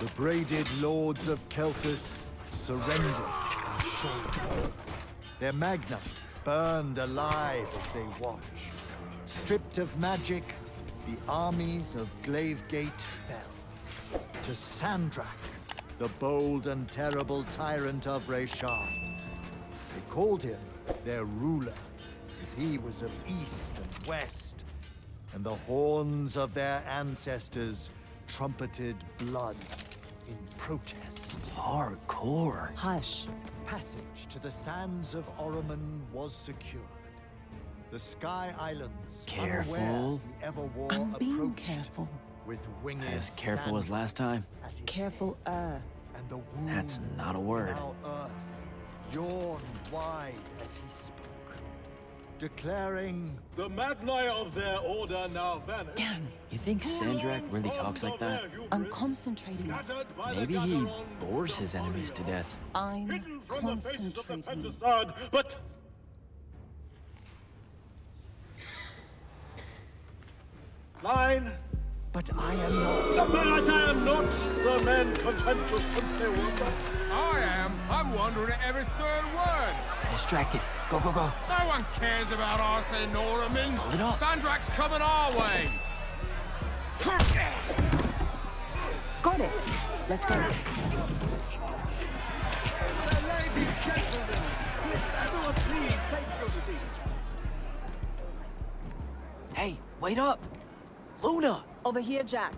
The braided lords of Kelthus surrendered and showed. Their magna burned alive as they watched. Stripped of magic, the armies of Glavegate fell. To Sandrak, the bold and terrible tyrant of Reshan. They called him their ruler, as he was of east and west, and the horns of their ancestors trumpeted blood in protest. Hardcore. Hush. Passage to the sands of Oromon was secured. The Sky Islands, Careful. unaware the Everwar I'm being approached careful. with winged As careful as sand last time. at its Careful, head. And the wound That's not a word. in our earth yawned wide as he spoke, declaring, The Magni of their order now vanish. Damn. You think Sandrak really talks like that? I'm concentrating. Maybe he bores his enemies to death. I'm Hidden from the faces of the concentrating. Pentasad, but... Line. but I am not. But I am not the men content to simply wonder. I am. I'm wondering at every third word. Distracted. Go, go, go. No one cares about us in Oromon. Hold it up. Sandrak's coming our way. Got it. Let's go. Ladies, gentlemen, everyone please take your seats. Hey, wait up. Luna! Over here, Jack.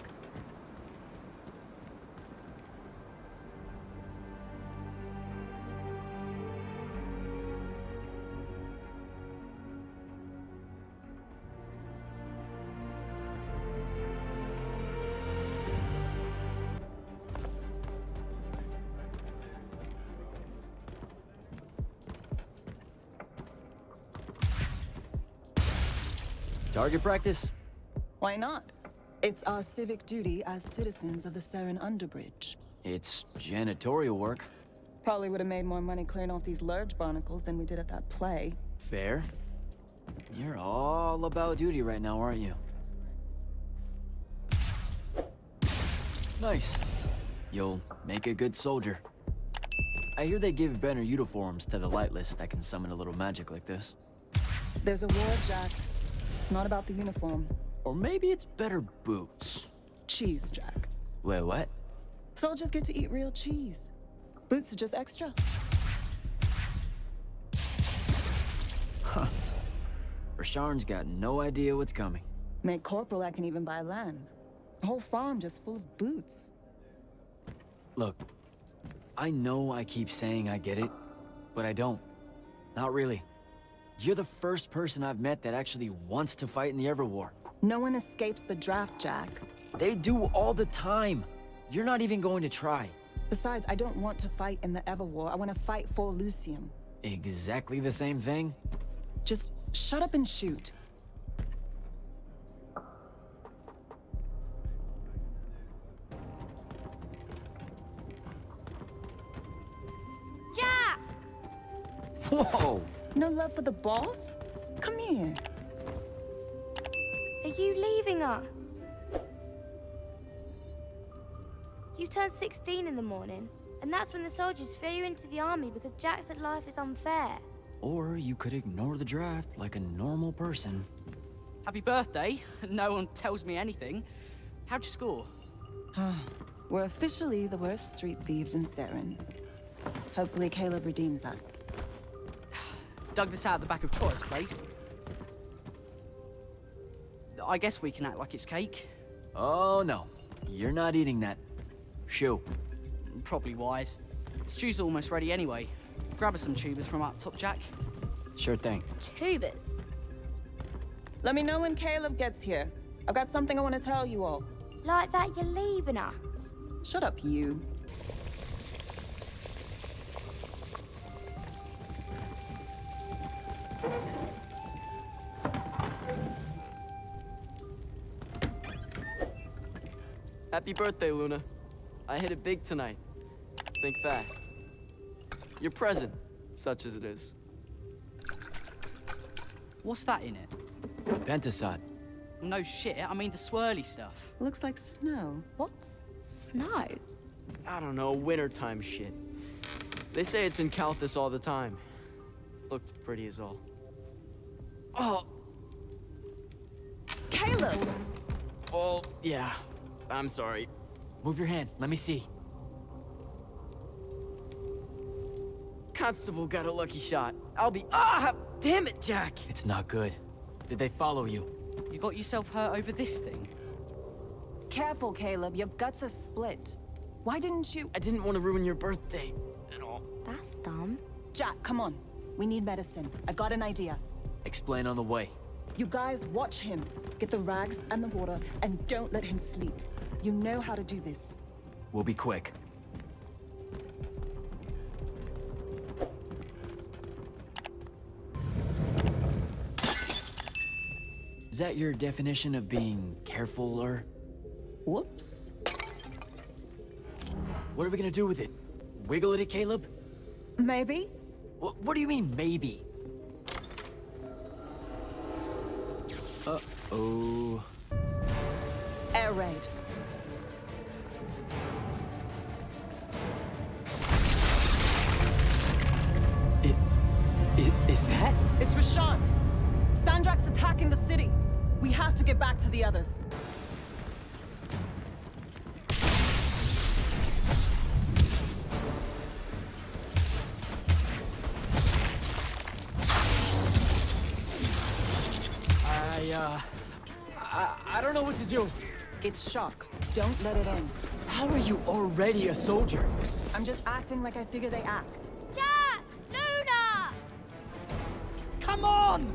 Target practice? Why not? It's our civic duty as citizens of the Seren Underbridge. It's janitorial work. Probably would have made more money clearing off these large barnacles than we did at that play. Fair. You're all about duty right now, aren't you? Nice. You'll make a good soldier. I hear they give better uniforms to the Lightless that can summon a little magic like this. There's a war, Jack. It's not about the uniform. Or maybe it's better boots. Cheese, Jack. Wait, what? Soldiers get to eat real cheese. Boots are just extra. Rasharn's got no idea what's coming. Made corporal, I can even buy land. A whole farm just full of boots. Look, I know I keep saying I get it, but I don't. Not really. You're the first person I've met that actually wants to fight in the Everwar. No one escapes the draft, Jack. They do all the time. You're not even going to try. Besides, I don't want to fight in the Everwar. I want to fight for Lucium. Exactly the same thing? Just shut up and shoot. Jack! Whoa! No love for the boss? Come here. Are you leaving us? You turned 16 in the morning, and that's when the soldiers threw you into the army because Jack said life is unfair. Or you could ignore the draft like a normal person. Happy birthday. No one tells me anything. How'd you score? We're officially the worst street thieves in Seren. Hopefully Caleb redeems us. Dug this out the back of Trotter's place. I guess we can act like it's cake. Oh no, you're not eating that. Shoo. Probably wise. Stew's almost ready anyway. Grab us some tubers from up top, Jack. Sure thing. Tubers. Let me know when Caleb gets here. I've got something I want to tell you all. Like that you're leaving us. Shut up, you. Happy birthday, Luna. I hit it big tonight. Think fast. Your present, such as it is. What's that in it? Pentasad. No shit, I mean the swirly stuff. Looks like snow. What's snow? I don't know, wintertime shit. They say it's in Calthus all the time. Looked pretty as all. Oh! Caleb! Oh, yeah. I'm sorry. Move your hand, let me see. Constable got a lucky shot. I'll be— Ah! Damn it, Jack! It's not good. Did they follow you? You got yourself hurt over this thing? Careful, Caleb. Your guts are split. Why didn't you— I didn't want to ruin your birthday at all. That's dumb. Jack, come on. We need medicine. I've got an idea. Explain on the way. You guys watch him. Get the rags and the water, and don't let him sleep. You know how to do this. We'll be quick. Is that your definition of being carefuler? Whoops. What are we gonna do with it? Wiggle it, Caleb? Maybe? What do you mean, maybe? Uh-oh. Air raid. Is that? It's Rashawn. Sandrak's attacking the city. We have to get back to the others. I don't know what to do. It's shock. Don't let it in. How are you already a soldier? I'm just acting like I figure they act. Jack! Luna! Come on!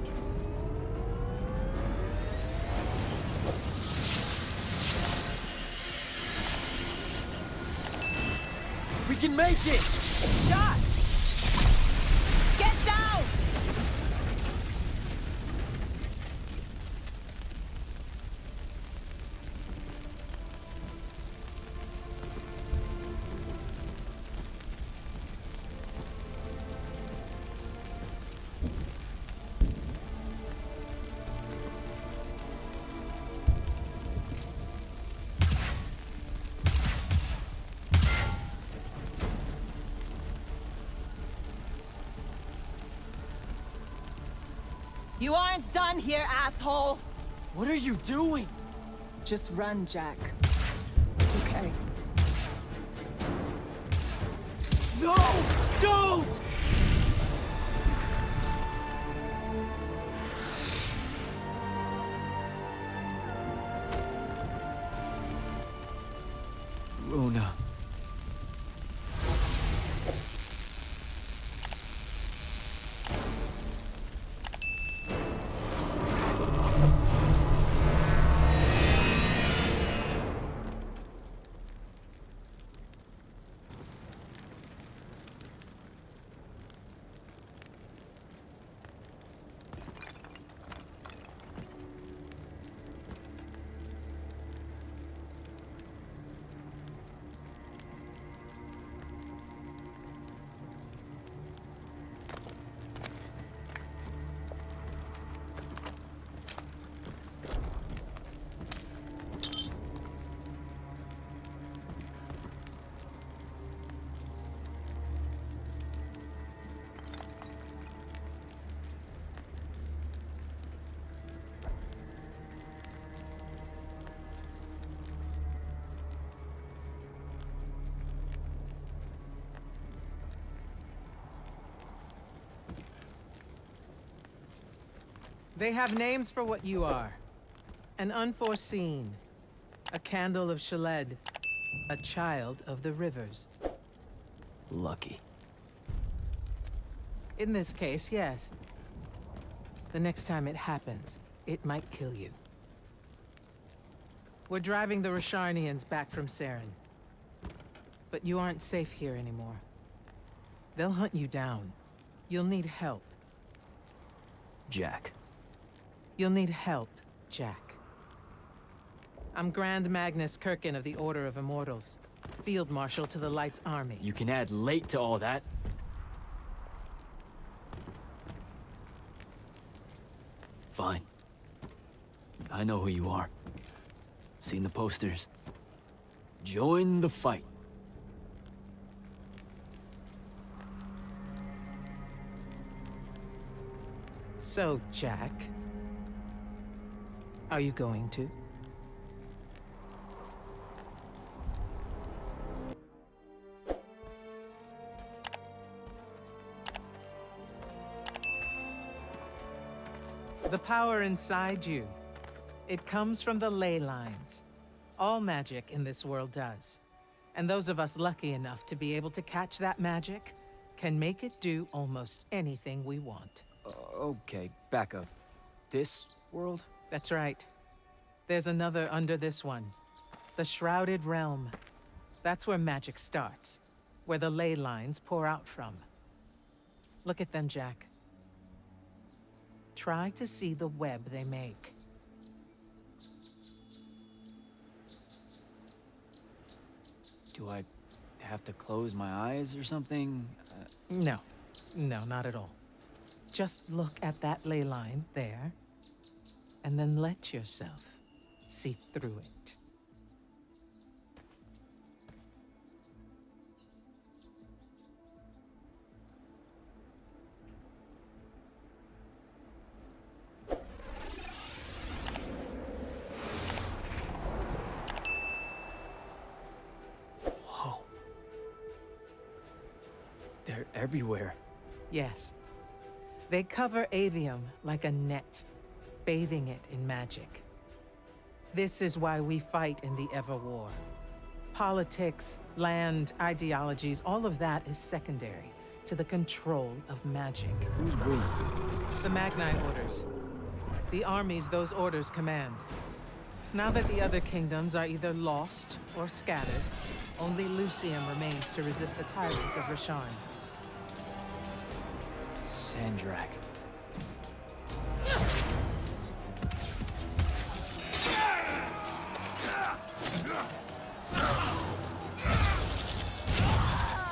We can make it! Jack! Get down! You aren't done here, asshole! What are you doing? Just run, Jack. It's okay. No! Don't! Luna. They have names for what you are. An unforeseen, a candle of Shaled, a child of the rivers. Lucky. In this case, yes. The next time it happens, it might kill you. We're driving the Rasharnians back from Saren. But you aren't safe here anymore. They'll hunt you down. You'll need help. Jack. You'll need help, Jack. I'm Grand Magnus Kirkin of the Order of Immortals, Field Marshal to the Light's Army. You can add late to all that. Fine. I know who you are. Seen the posters. Join the fight. So, Jack, are you going to? The power inside you, it comes from the ley lines. All magic in this world does. And those of us lucky enough to be able to catch that magic can make it do almost anything we want. Okay, back up. This world? That's right. There's another under this one. The Shrouded Realm. That's where magic starts. Where the ley lines pour out from. Look at them, Jack. Try to see the web they make. Do I have to close my eyes or something? No. No, not at all. Just look at that ley line there, and then let yourself see through it. Whoa. They're everywhere. Yes. They cover Aveum like a net, bathing it in magic. This is why we fight in the Everwar. Politics, land, ideologies, all of that is secondary to the control of magic. Who's we? The Magnite orders. The armies those orders command. Now that the other kingdoms are either lost or scattered, only Lucium remains to resist the tyrant of Rasharn. Sandrak.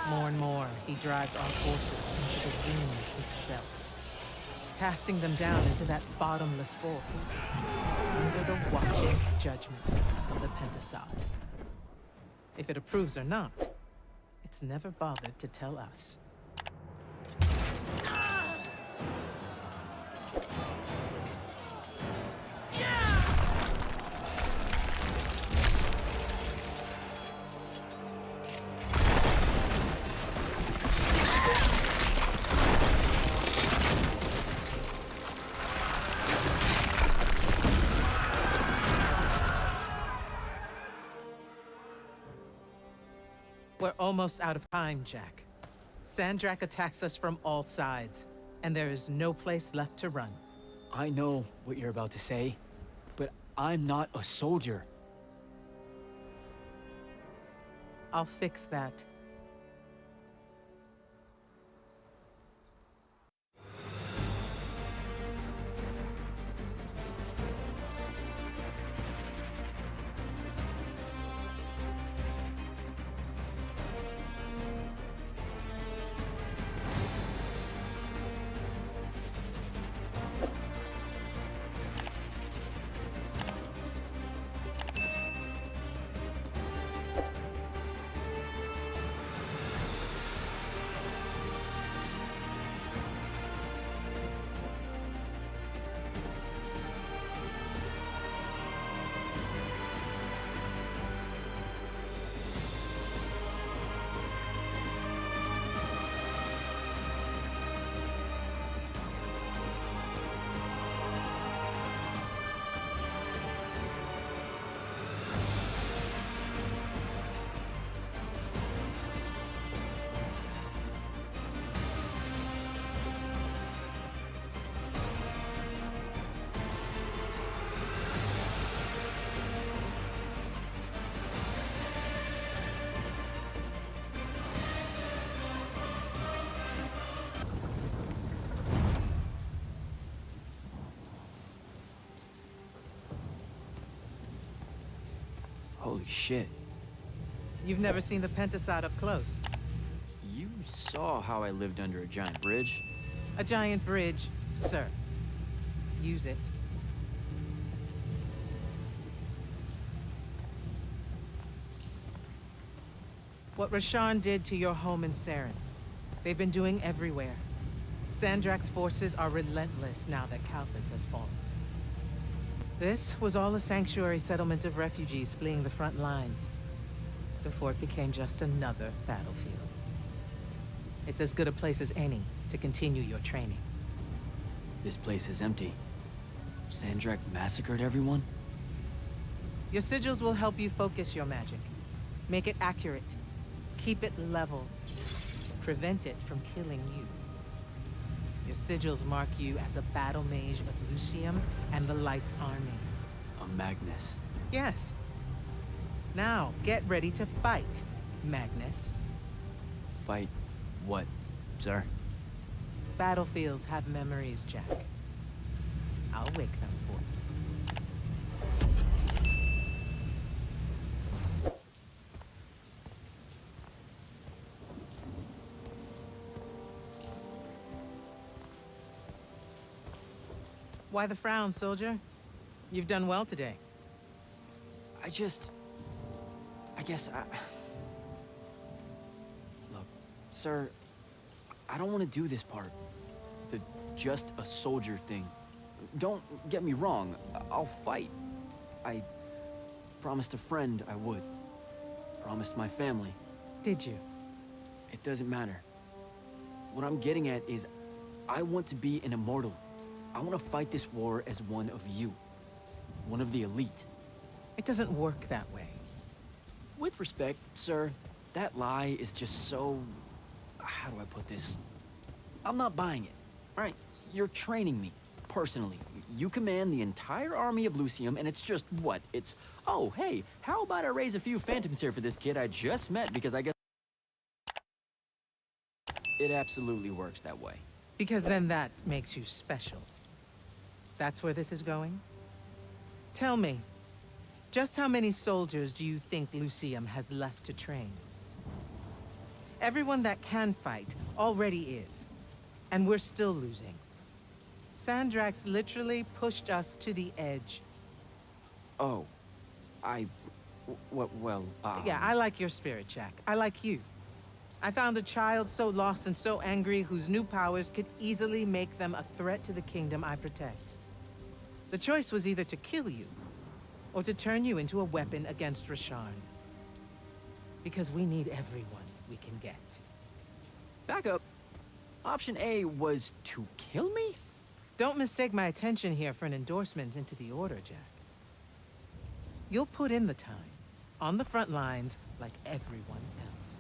More and more, he drives our forces into the wind itself, casting them down into that bottomless void, under the watching judgment of the Pentasod. If it approves or not, it's never bothered to tell us. We're almost out of time, Jack. Sandrak attacks us from all sides, and there is no place left to run. I know what you're about to say, but I'm not a soldier. I'll fix that. Holy shit. You've never seen the Pentasod up close. You saw how I lived under a giant bridge. A giant bridge, sir. Use it. What Rasharn did to your home in Saren, they've been doing everywhere. Sandrak's forces are relentless now that Kalthus has fallen. This was all a sanctuary settlement of refugees fleeing the front lines, before it became just another battlefield. It's as good a place as any to continue your training. This place is empty. Sandrak massacred everyone? Your sigils will help you focus your magic. Make it accurate. Keep it level. Prevent it from killing you. Your sigils mark you as a battle mage of Lucium and the Light's army. A Magnus. Yes. Now, get ready to fight, Magnus. Fight what, sir? Battlefields have memories, Jack. I'll wake them for you. Why the frown, soldier? You've done well today. I guess I... Look, sir, I don't want to do this part. The just a soldier thing. Don't get me wrong, I'll fight. I promised a friend I would. Promised my family. Did you? It doesn't matter. What I'm getting at is, I want to be an immortal. I want to fight this war as one of you. One of the elite. It doesn't work that way. With respect, sir, that lie is just so... How do I put this? I'm not buying it. All right, you're training me, personally. You command the entire army of Lucium, and it's just what? It's, oh, hey, how about I raise a few phantoms here for this kid I just met, because I guess... It absolutely works that way. Because then that makes you special. That's where this is going? Tell me, just how many soldiers do you think Lucium has left to train? Everyone that can fight already is, and we're still losing. Sandrak's literally pushed us to the edge. Oh, well, Yeah, I like your spirit, Jack. I like you. I found a child so lost and so angry whose new powers could easily make them a threat to the kingdom I protect. The choice was either to kill you, or to turn you into a weapon against Rasharn. Because we need everyone we can get. Back up. Option A was to kill me? Don't mistake my attention here for an endorsement into the Order, Jack. You'll put in the time, on the front lines, like everyone else.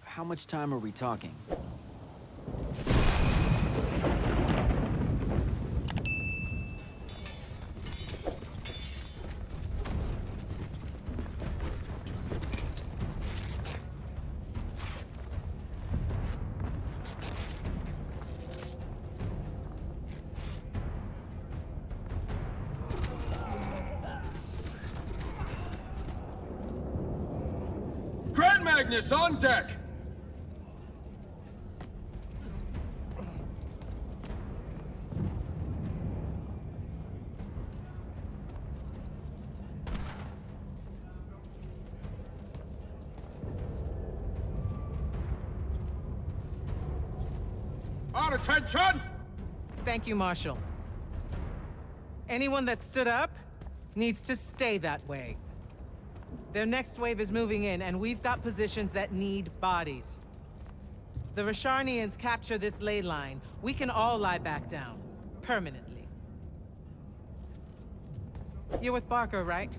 How much time are we talking? Grand Magnus on deck! On attention! Thank you, Marshal. Anyone that stood up needs to stay that way. Their next wave is moving in, and we've got positions that need bodies. The Rasharnians capture this ley line, we can all lie back down. Permanently. You're with Barker, right?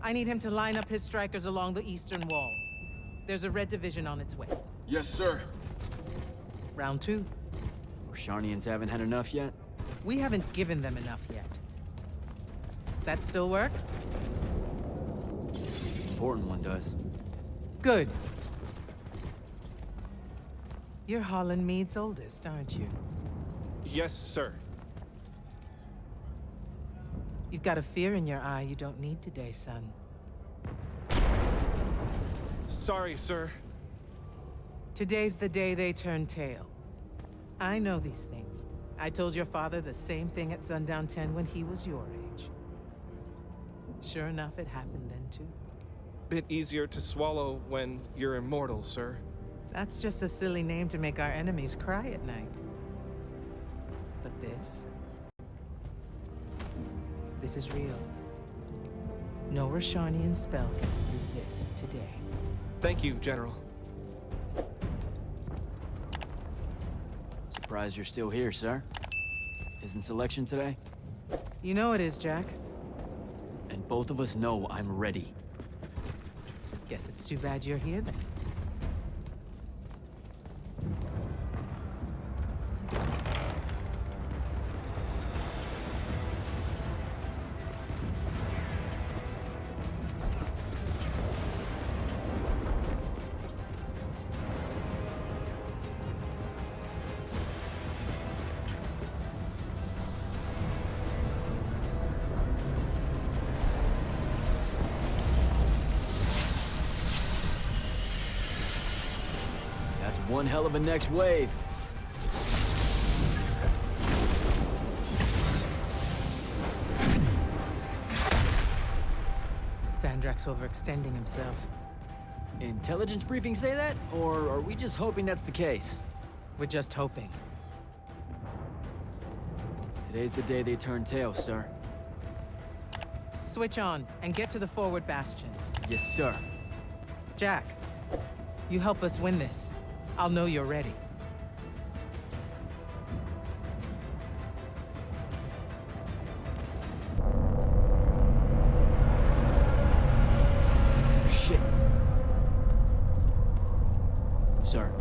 I need him to line up his strikers along the eastern wall. There's a red division on its way. Yes, sir. Round 2. Rasharnians haven't had enough yet? We haven't given them enough yet. That still work? Important one does. Good. You're Holland Mead's oldest, aren't you? Yes, sir. You've got a fear in your eye you don't need today, son. Sorry, sir. Today's the day they turn tail. I know these things. I told your father the same thing at Sundown 10 when he was your age. Sure enough, it happened then too. Bit easier to swallow when you're immortal, sir. That's just a silly name to make our enemies cry at night. But this is real. No Rashanian spell gets through this today. Thank you, General. Surprised you're still here, sir. Isn't selection today? You know it is, Jack. And both of us know I'm ready. Guess it's too bad you're here then. That's one hell of a next wave. Sandrak's overextending himself. Intelligence briefings say that? Or are we just hoping that's the case? We're just hoping. Today's the day they turn tail, sir. Switch on and get to the forward bastion. Yes, sir. Jack, you help us win this. I'll know you're ready. Shit. Sir,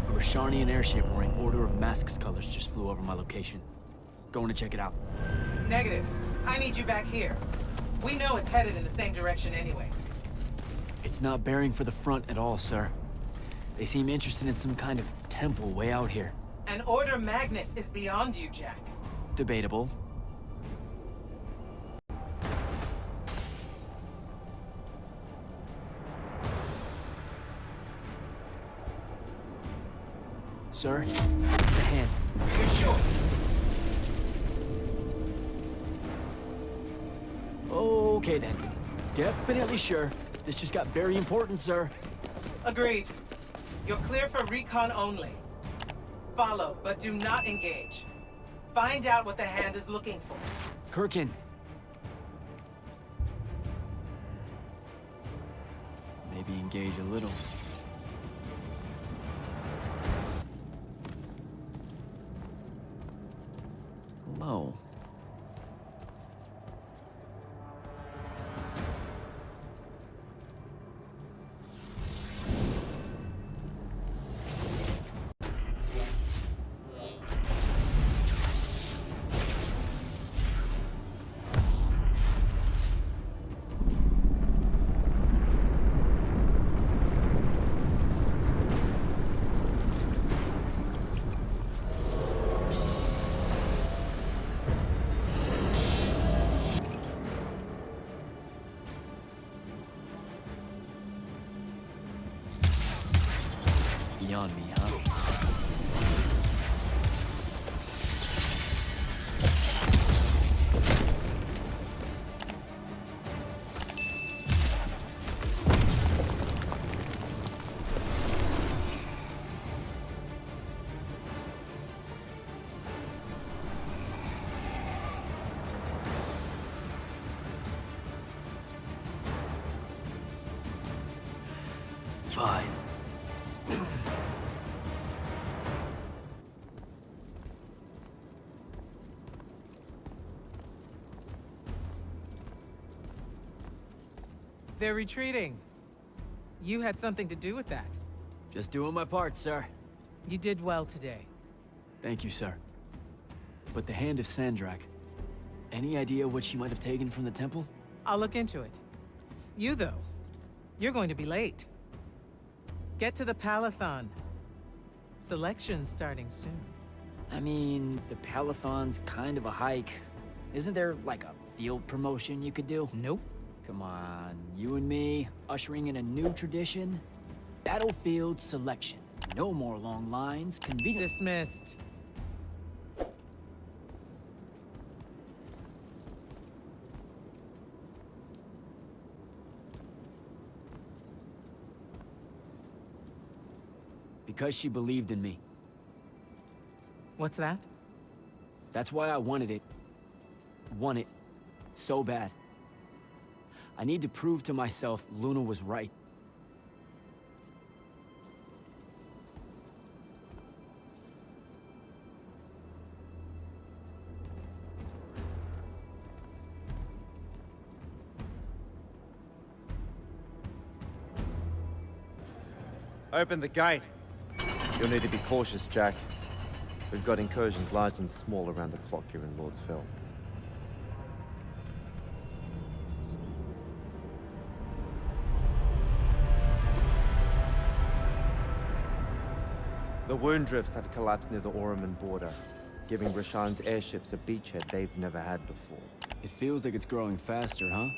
a Rashanian airship wearing Order of Masks colors just flew over my location. Going to check it out. Negative. I need you back here. We know it's headed in the same direction anyway. It's not bearing for the front at all, sir. They seem interested in some kind of temple way out here. An Order Magnus is beyond you, Jack. Debatable. Sir, it's the hand. You're sure? Okay then. Definitely sure. This just got very important, sir. Agreed. You're clear for recon only. Follow, but do not engage. Find out what the hand is looking for. Kirkin. Maybe engage a little. Hello. Beyond me, huh? Fine. They're retreating. You had something to do with that. Just doing my part, sir. You did well today. Thank you, sir. But the hand of Sandrak, any idea what she might have taken from the temple? I'll look into it. You, though, you're going to be late. Get to the Palathon. Selection's starting soon. I mean, the Palathon's kind of a hike. Isn't there, like, a field promotion you could do? Nope. Come on, you and me, ushering in a new tradition? Battlefield selection. No more long lines, convenient. Dismissed. Because she believed in me. What's that? That's why I wanted it. Want it. So bad. I need to prove to myself Luna was right. Open the gate. You'll need to be cautious, Jack. We've got incursions large and small around the clock here in Lord's Fell. The wound drifts have collapsed near the Oraman border, giving Rashan's airships a beachhead they've never had before. It feels like it's growing faster, huh?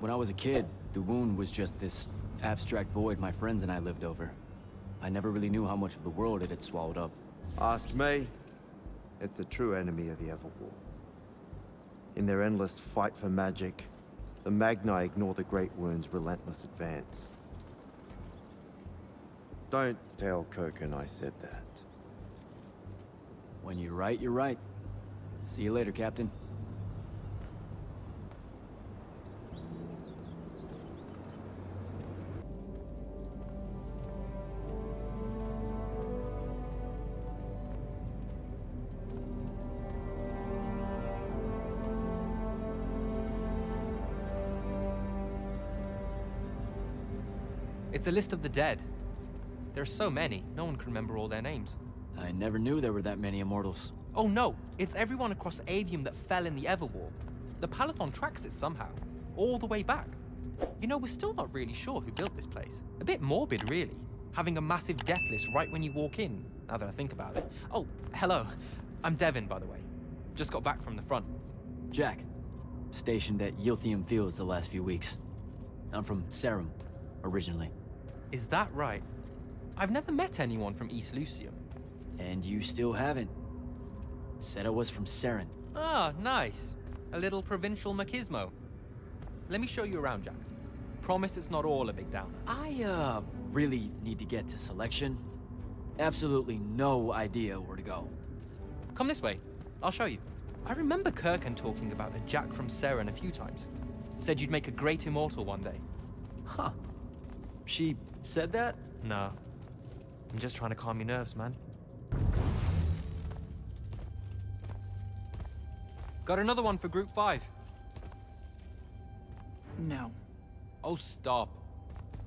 When I was a kid, the wound was just this abstract void my friends and I lived over. I never really knew how much of the world it had swallowed up. Ask me. It's a true enemy of the Everwar. In their endless fight for magic, the Magni ignore the Great Wound's relentless advance. Don't tell Kirkin I said that. When you're right, you're right. See you later, Captain. It's a list of the dead. There's so many, no one can remember all their names. I never knew there were that many Immortals. Oh no, it's everyone across Aveum that fell in the Everwar. The Palathon tracks it somehow, all the way back. You know, we're still not really sure who built this place. A bit morbid, really, having a massive death list right when you walk in, now that I think about it. Oh, hello. I'm Devin, by the way. Just got back from the front. Jack, stationed at Yilthium Fields the last few weeks. I'm from Serum, originally. Is that right? I've never met anyone from East Lucium. And you still haven't. Said I was from Seren. Ah, nice. A little provincial machismo. Let me show you around, Jack. Promise it's not all a big downer. I, really need to get to selection. Absolutely no idea where to go. Come this way. I'll show you. I remember Kirkin talking about a Jack from Seren a few times. Said you'd make a great immortal one day. Huh. She said that? No. I'm just trying to calm your nerves, man. Got another one for Group 5. No. Oh, stop.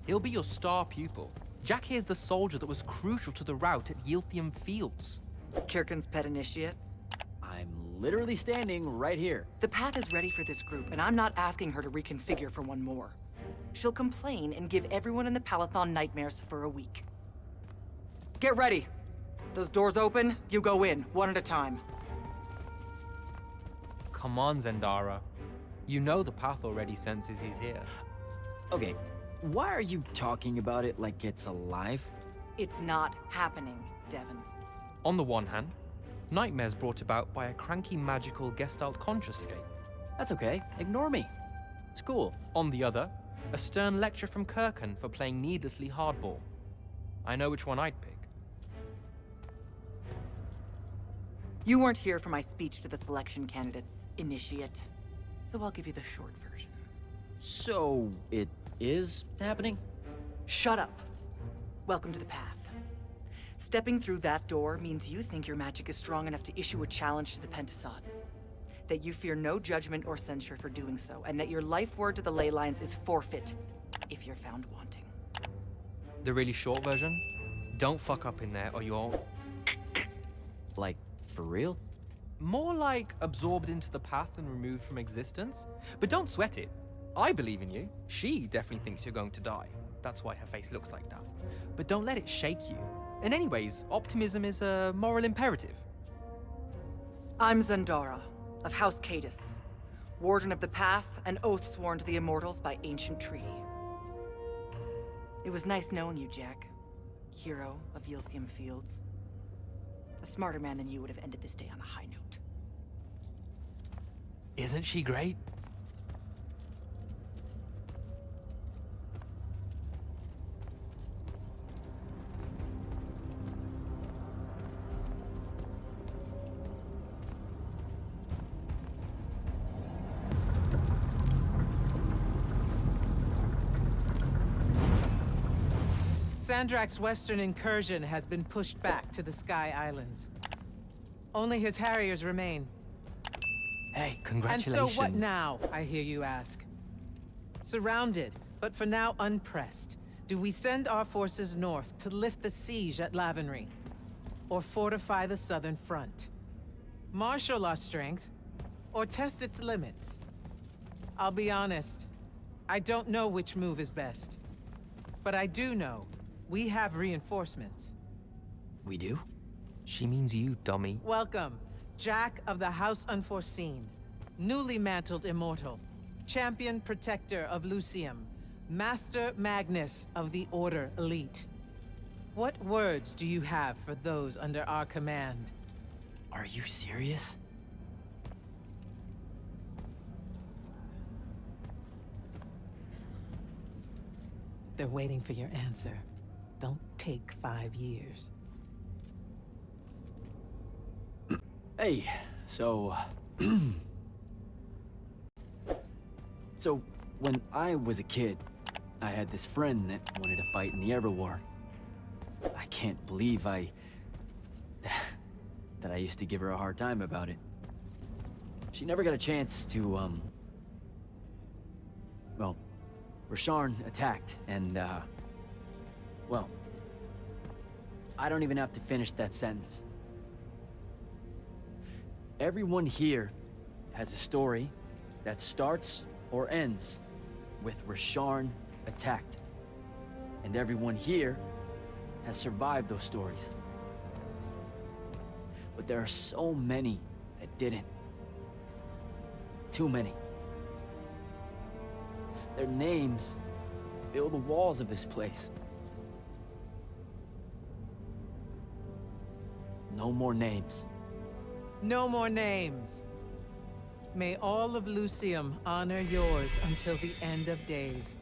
He'll be your star pupil. Jack here's the soldier that was crucial to the rout at Yilthium Fields. Kirkin's pet initiate? I'm literally standing right here. The path is ready for this group, and I'm not asking her to reconfigure for one more. She'll complain and give everyone in the Palathon nightmares for a week. Get ready. Those doors open, you go in, one at a time. Come on, Zendara. You know the path already senses he's here. Okay, why are you talking about it like it's alive? It's not happening, Devin. On the one hand, nightmares brought about by a cranky magical Gestalt conscious state. That's okay, ignore me. It's cool. On the other, a stern lecture from Kirkin for playing needlessly hardball. I know which one I'd pick. You weren't here for my speech to the selection candidates, Initiate. So I'll give you the short version. So, it is happening? Shut up. Welcome to the path. Stepping through that door means you think your magic is strong enough to issue a challenge to the Pentasod. That you fear no judgment or censure for doing so, and that your life word to the ley lines is forfeit if you're found wanting. The really short version? Don't fuck up in there or you'll... Like, for real? More like absorbed into the path and removed from existence. But don't sweat it. I believe in you. She definitely thinks you're going to die. That's why her face looks like that. But don't let it shake you. And anyways, optimism is a moral imperative. I'm Zendara, of House Cadus, Warden of the Path, and oath sworn to the Immortals by ancient treaty. It was nice knowing you, Jack. Hero of Yilthium Fields. A smarter man than you would have ended this day on a high note. Isn't she great? Sandrak's western incursion has been pushed back to the Sky Islands. Only his Harriers remain. Hey, And so what now, I hear you ask? Surrounded, but for now unpressed, do we send our forces north to lift the siege at Lavenry? Or fortify the southern front? Marshal our strength, or test its limits? I'll be honest, I don't know which move is best. But I do know we have reinforcements. We do? She means you, dummy. Welcome, Jack of the House Unforeseen, newly mantled Immortal, Champion Protector of Lucium, Master Magnus of the Order Elite. What words do you have for those under our command? Are you serious? They're waiting for your answer. Don't take 5 years. Hey, so... So, when I was a kid, I had this friend that wanted to fight in the Everwar. I can't believe that I used to give her a hard time about it. She never got a chance to, well, Rasharn attacked, and, well, I don't even have to finish that sentence. Everyone here has a story that starts or ends with Rasharn attacked. And everyone here has survived those stories. But there are so many that didn't. Too many. Their names fill the walls of this place. No more names. No more names. May all of Lucium honor yours until the end of days.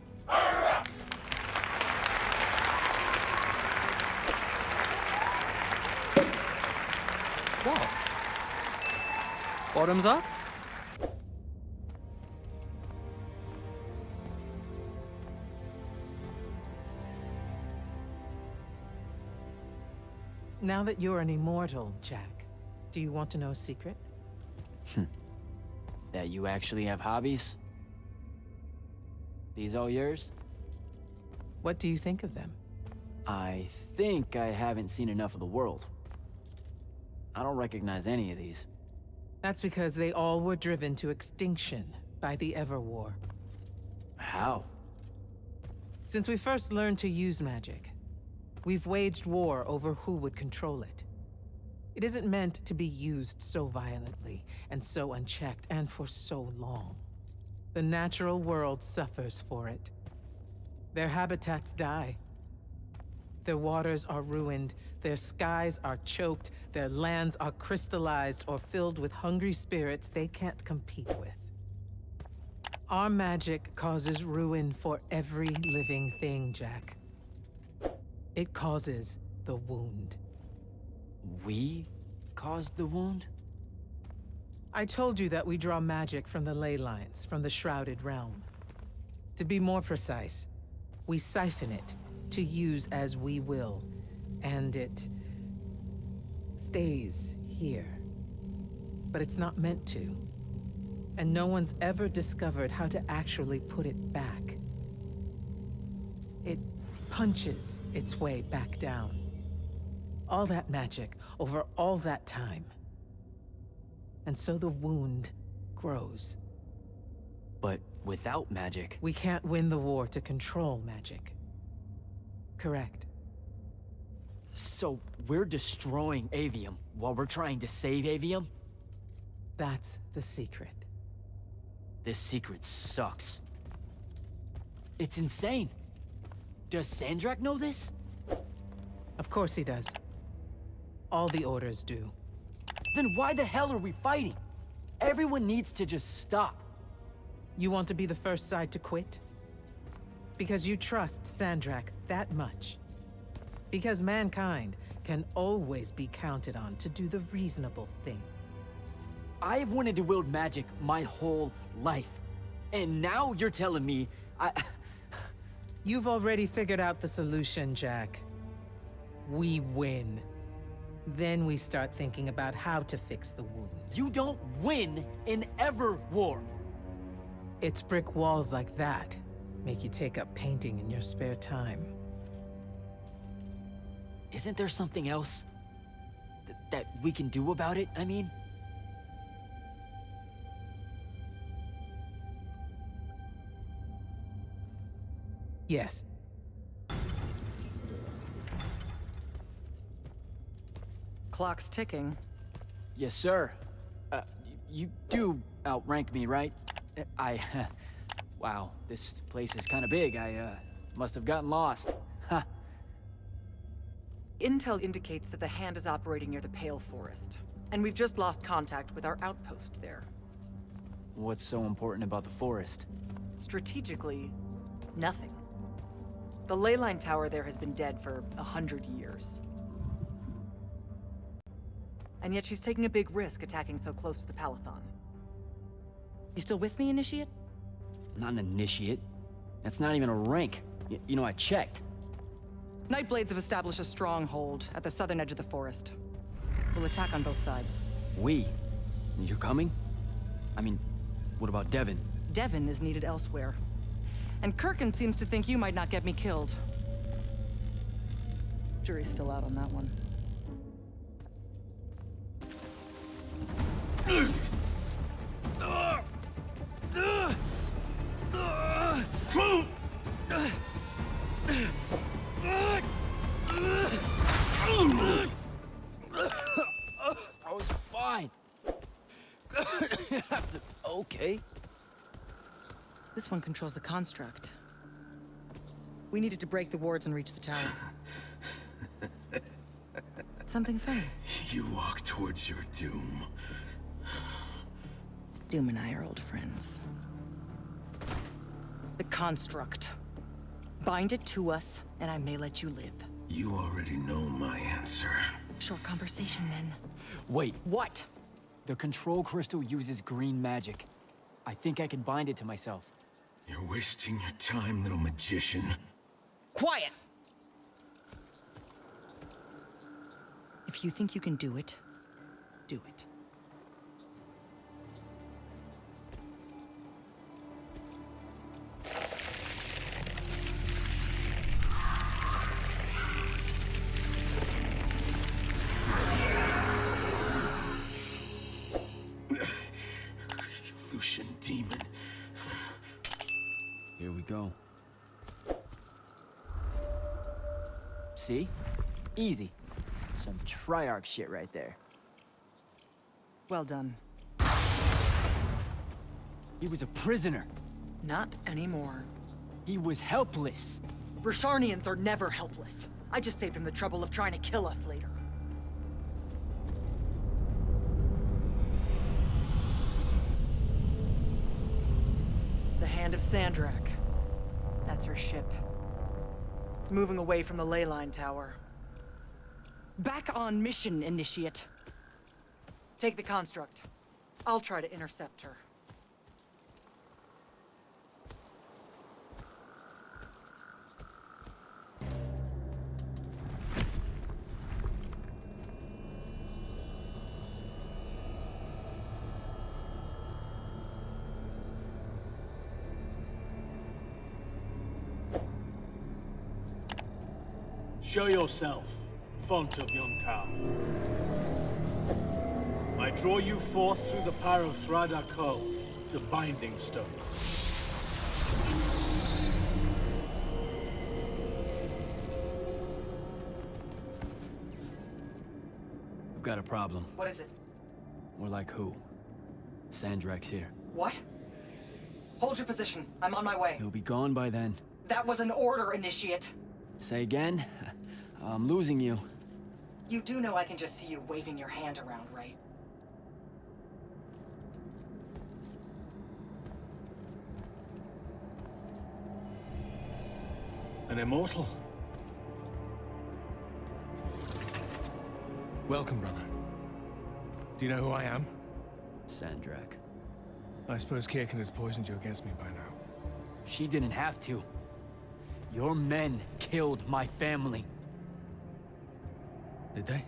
What? Bottoms up? Now that you're an immortal, Jack, do you want to know a secret? That you actually have hobbies? These all yours? What do you think of them? I think I haven't seen enough of the world. I don't recognize any of these. That's because they all were driven to extinction by the Everwar. How? Since we first learned to use magic, we've waged war over who would control it. It isn't meant to be used so violently and so unchecked and for so long. The natural world suffers for it. Their habitats die. Their waters are ruined, their skies are choked, their lands are crystallized or filled with hungry spirits they can't compete with. Our magic causes ruin for every living thing, Jack. It causes the wound. We caused the wound? I told you that we draw magic from the ley lines, from the Shrouded Realm. To be more precise, we siphon it to use as we will, and it stays here. But it's not meant to. And no one's ever discovered how to actually put it back. It punches its way back down. All that magic over all that time. And so the wound grows. But without magic... We can't win the war to control magic. Correct. So we're destroying Aveum while we're trying to save Aveum? That's the secret. This secret sucks. It's insane. Does Sandrak know this? Of course he does. All the orders do. Then why the hell are we fighting? Everyone needs to just stop. You want to be the first side to quit? Because you trust Sandrak that much. Because mankind can always be counted on to do the reasonable thing. I've wanted to wield magic my whole life. And now you're telling me You've already figured out the solution, Jack. We win. Then we start thinking about how to fix the wound. You don't win in ever war. It's brick walls like that make you take up painting in your spare time. Isn't there something else that we can do about it, I mean? Yes. Clock's ticking. Yes, sir. You do outrank me, right? Wow, this place is kind of big. I must have gotten lost. Huh. Intel indicates that the Hand is operating near the Pale Forest, and we've just lost contact with our outpost there. What's so important about the forest? Strategically, nothing. The ley line tower there has been dead for 100 years. And yet she's taking a big risk attacking so close to the Palathon. You still with me, Initiate? Not an initiate. That's not even a rank. You know, I checked. Nightblades have established a stronghold at the southern edge of the forest. We'll attack on both sides. We? You're coming? I mean, what about Devin? Devin is needed elsewhere. And Kirkin seems to think you might not get me killed. Jury's still out on that one. I was fine. Okay. This one controls the construct. We needed to break the wards and reach the tower. Something funny. You walk towards your doom. Doom and I are old friends. The construct. Bind it to us, and I may let you live. You already know my answer. Short conversation, then. Wait. What? The control crystal uses green magic. I think I can bind it to myself. You're wasting your time, little magician. Quiet! If you think you can do it, do it. Lucian demon. Here we go. See? Easy. Some Triarch shit right there. Well done. He was a prisoner. Not anymore. He was helpless. Rasharnians are never helpless. I just saved him the trouble of trying to kill us later. The Hand of Sandrak. That's her ship. It's moving away from the ley line tower. Back on mission, Initiate. Take the construct. I'll try to intercept her. Show yourself, font of Yonkao. I draw you forth through the power of Thradako, the Binding Stone. We've got a problem. What is it? More like who? Sandrak's here. What? Hold your position. I'm on my way. He'll be gone by then. That was an order, Initiate. Say again? I'm losing you. You do know I can just see you waving your hand around, right? An immortal? Welcome, brother. Do you know who I am? Sandrak. I suppose Kirkin has poisoned you against me by now. She didn't have to. Your men killed my family. Did they?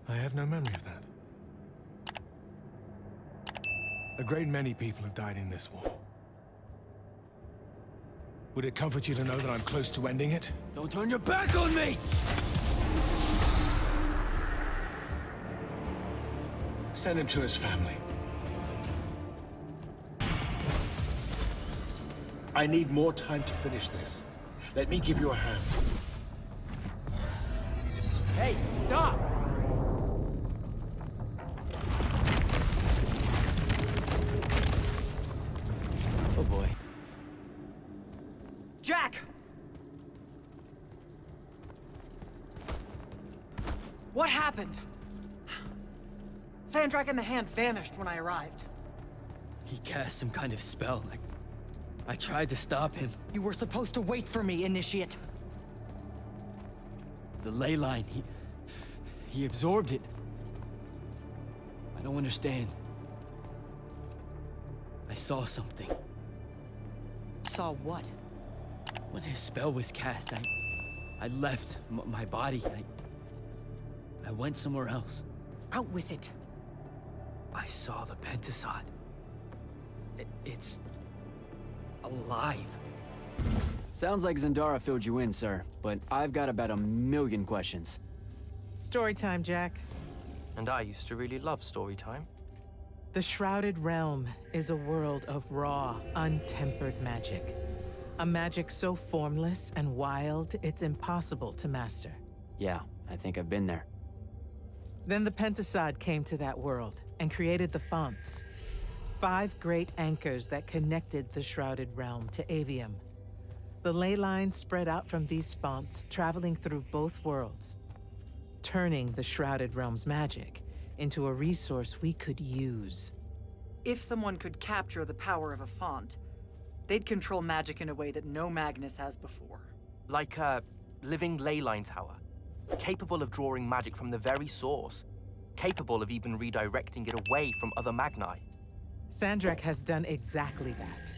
I have no memory of that. A great many people have died in this war. Would it comfort you to know that I'm close to ending it? Don't turn your back on me! Send him to his family. I need more time to finish this. Let me give you a hand. Hey, stop! Oh boy. Jack! What happened? Sandrak and the Hand vanished when I arrived. He cast some kind of spell. I tried to stop him. You were supposed to wait for me, Initiate. The ley line, he absorbed it. I don't understand. I saw something. Saw what? When his spell was cast, I left my body. I went somewhere else. Out with it. I saw the Pentasod. It's alive. Sounds like Zendara filled you in, sir, but I've got about 1,000,000 questions. Story time, Jack. And I used to really love story time. The Shrouded Realm is a world of raw, untempered magic. A magic so formless and wild, it's impossible to master. Yeah, I think I've been there. Then the Pentasod came to that world and created the fonts. 5 great anchors that connected the Shrouded Realm to Aveum. The ley lines spread out from these fonts, traveling through both worlds, turning the Shrouded Realm's magic into a resource we could use. If someone could capture the power of a font, they'd control magic in a way that no Magnus has before. Like a living ley line tower, capable of drawing magic from the very source, capable of even redirecting it away from other Magni. Sandrak has done exactly that.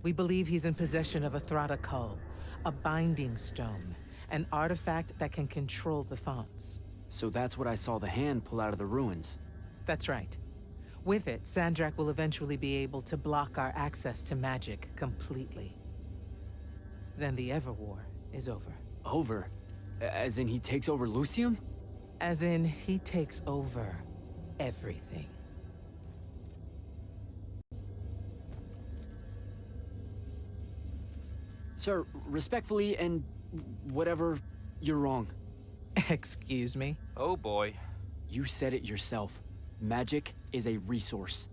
We believe he's in possession of a Thrada Cull, a binding stone, an artifact that can control the fonts. So that's what I saw the Hand pull out of the ruins. That's right. With it, Sandrak will eventually be able to block our access to magic completely. Then the Everwar is over. Over? As in he takes over Lucium? As in he takes over everything. Sir, respectfully and whatever, you're wrong. Excuse me? Oh boy. You said it yourself. Magic is a resource.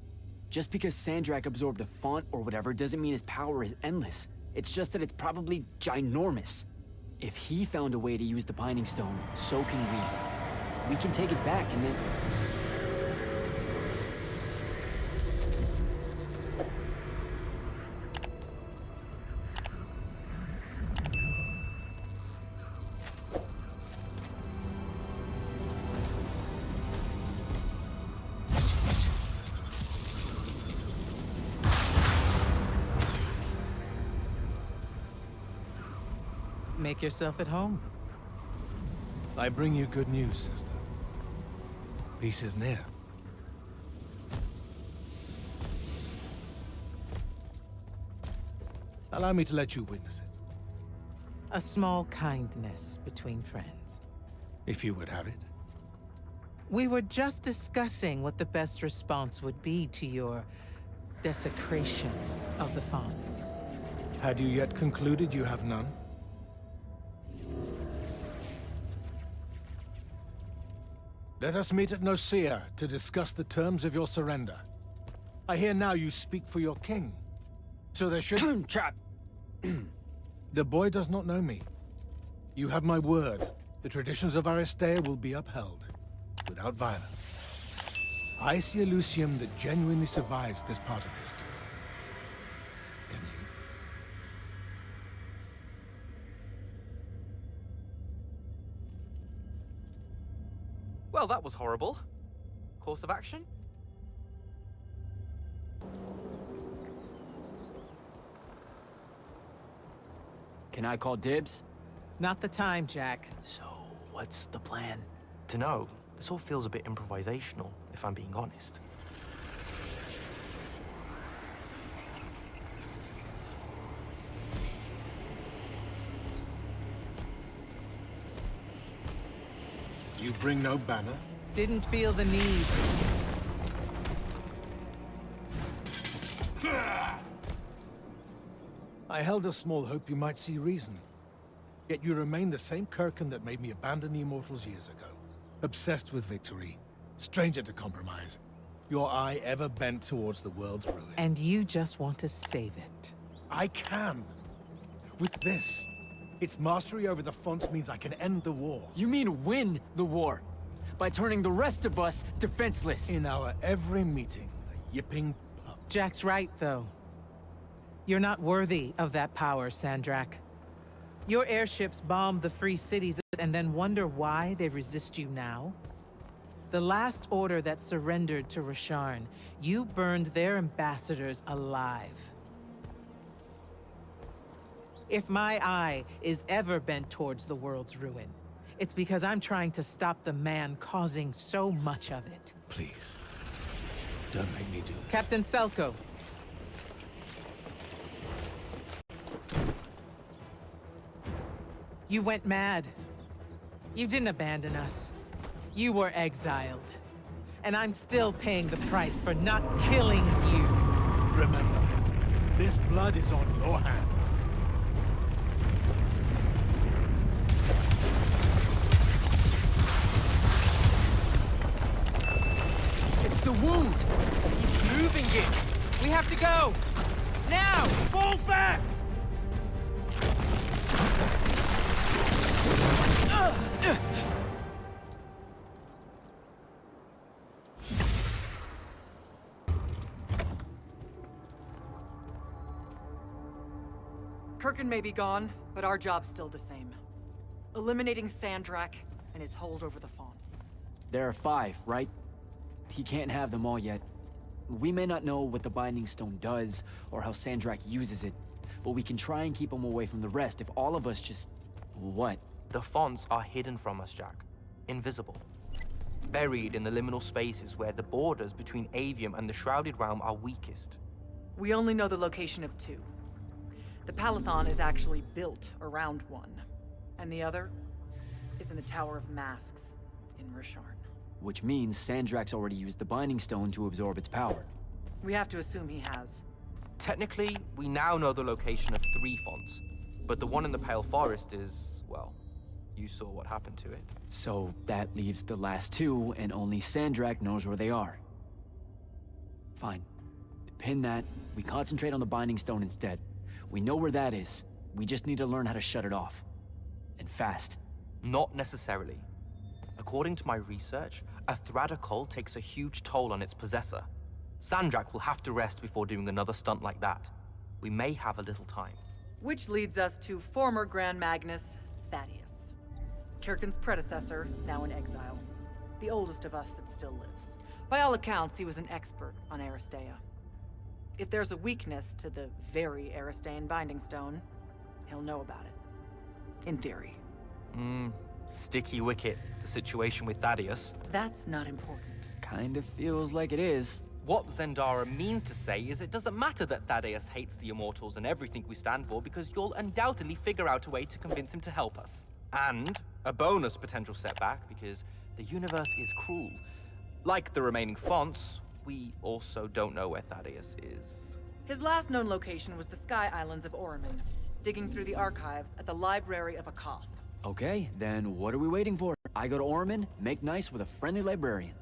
Just because Sandrak absorbed a font or whatever doesn't mean his power is endless. It's just that it's probably ginormous. If he found a way to use the Binding Stone, so can we. We can take it back and then... Make yourself at home. I bring you good news, sister. Peace is near. Allow me to let you witness it, A small kindness between friends. if you would have it. We were just discussing what the best response would be to your desecration of the fonts. Had you yet concluded you have none? Let us meet at Nicaea to discuss the terms of your surrender. I hear now you speak for your king. So there should... Trap! The boy does not know me. You have my word. The traditions of Aristea will be upheld, without violence. I see a Lucium that genuinely survives this part of history. Can you? Well, that was horrible. Course of action? Can I call dibs? Not the time, Jack. So, what's the plan? Dunno. This all feels a bit improvisational, if I'm being honest. You bring no banner? Didn't feel the need. I held a small hope you might see reason. Yet you remain the same Kirkin that made me abandon the Immortals years ago. Obsessed with victory, stranger to compromise. Your eye ever bent towards the world's ruin. And you just want to save it. I can. With this. Its mastery over the fonts means I can end the war. You mean win the war? By turning the rest of us defenseless? In our every meeting, a yipping pup. Jack's right, though. You're not worthy of that power, Sandrak. Your airships bomb the free cities and then wonder why they resist you now? The last order that surrendered to Rasharn, you burned their ambassadors alive. If my eye is ever bent towards the world's ruin, it's because I'm trying to stop the man causing so much of it. Please, don't make me do this. Captain Selko. You went mad. You didn't abandon us. You were exiled. And I'm still paying the price for not killing you. Remember, this blood is on your hands. It's the wound! He's moving it! We have to go! Now! Fall back! Kirkin may be gone, but our job's still the same. Eliminating Sandrak and his hold over the fonts. There are 5, right? He can't have them all yet. We may not know what the Binding Stone does, or how Sandrak uses it, but we can try and keep him away from the rest if all of us just... What? The fonts are hidden from us, Jack. Invisible. Buried in the liminal spaces where the borders between Aveum and the Shrouded Realm are weakest. We only know the location of 2. The Palathon is actually built around one, and the other is in the Tower of Masks in Rasharn. Which means Sandrak's already used the Binding Stone to absorb its power. We have to assume he has. Technically, we now know the location of 3 fonts, but the one in the Pale Forest is, well, you saw what happened to it. So that leaves the last 2, and only Sandrak knows where they are. Fine. Pin that. We concentrate on the Binding Stone instead. We know where that is. We just need to learn how to shut it off. And fast. Not necessarily. According to my research, a Thradda cull takes a huge toll on its possessor. Sandrak will have to rest before doing another stunt like that. We may have a little time. Which leads us to former Grand Magnus, Thaddeus. Kirkin's predecessor, now in exile. The oldest of us that still lives. By all accounts, he was an expert on Aristea. If there's a weakness to the very Aristean Binding Stone, he'll know about it. In theory. Sticky wicket, the situation with Thaddeus. That's not important. Kind of feels like it is. What Zendara means to say is it doesn't matter that Thaddeus hates the Immortals and everything we stand for, because you'll undoubtedly figure out a way to convince him to help us. And a bonus potential setback, because the universe is cruel. Like the remaining fonts, we also don't know where Thaddeus is. His last known location was the Sky Islands of Oramin, digging through the archives at the Library of Akoth. Okay, then what are we waiting for? I go to Orman, make nice with a friendly librarian.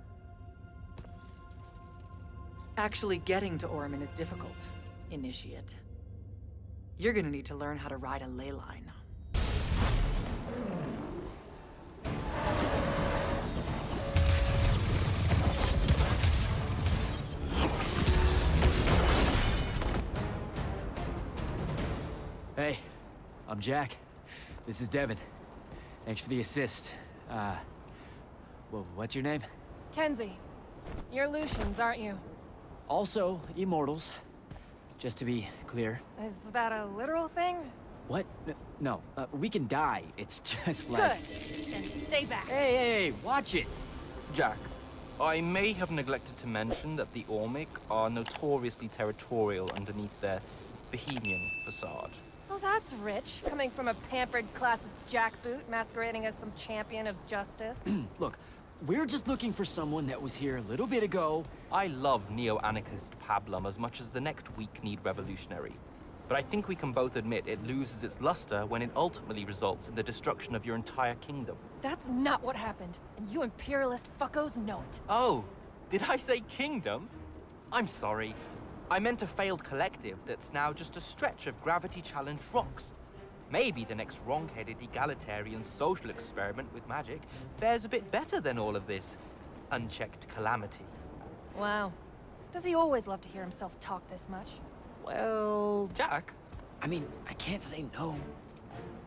Actually getting to Oramin is difficult, Initiate. You're gonna need to learn how to ride a ley line. Hey, I'm Jack. This is Devin. Thanks for the assist. Well, what's your name? Kenzie. You're Lucians, aren't you? Also, Immortals. Just to be clear. Is that a literal thing? What? No, we can die. It's just like... Good. Then stay back. Hey, watch it. Jack, I may have neglected to mention that the Ormic are notoriously territorial underneath their Bohemian facade. Well, that's rich, coming from a pampered classist jackboot masquerading as some champion of justice. Look, we're just looking for someone that was here a little bit ago. I love neo-anarchist pablum as much as the next weak-kneed revolutionary. But I think we can both admit it loses its luster when it ultimately results in the destruction of your entire kingdom. That's not what happened, and you imperialist fuckos know it. Oh, did I say kingdom? I'm sorry. I meant a failed collective that's now just a stretch of gravity-challenged rocks. Maybe the next wrong-headed egalitarian social experiment with magic fares a bit better than all of this unchecked calamity. Wow. Does he always love to hear himself talk this much? Well... Jack? I mean, I can't say no.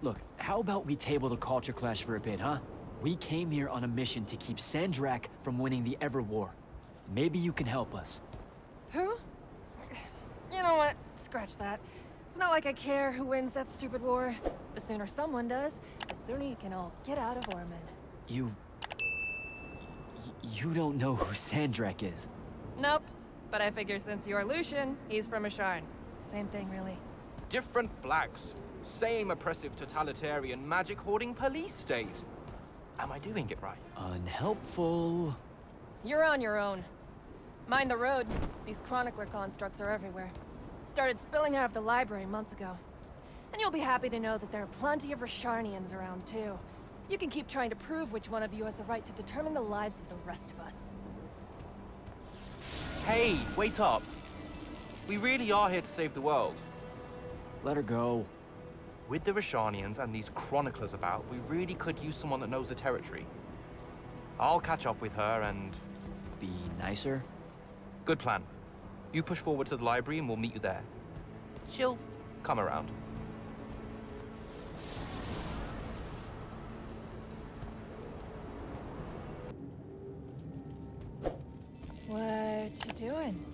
Look, how about we table the culture clash for a bit, huh? We came here on a mission to keep Sandrak from winning the Everwar. Maybe you can help us. Who? You know what? Scratch that. It's not like I care who wins that stupid war. The sooner someone does, the sooner you can all get out of Orman. You don't know who Sandrak is? Nope. But I figure since you're Lucian, he's from Asharn. Same thing, really. Different flags. Same oppressive totalitarian magic-hoarding police state. Am I doing it right? Unhelpful. You're on your own. Mind the road. These chronicler constructs are everywhere. Started spilling out of the library months ago. And you'll be happy to know that there are plenty of Rasharnians around, too. You can keep trying to prove which one of you has the right to determine the lives of the rest of us. Hey, wait up. We really are here to save the world. Let her go. With the Rasharnians and these chroniclers about, we really could use someone that knows the territory. I'll catch up with her and... Be nicer? Good plan. You push forward to the library and we'll meet you there. She'll come around. What you doing?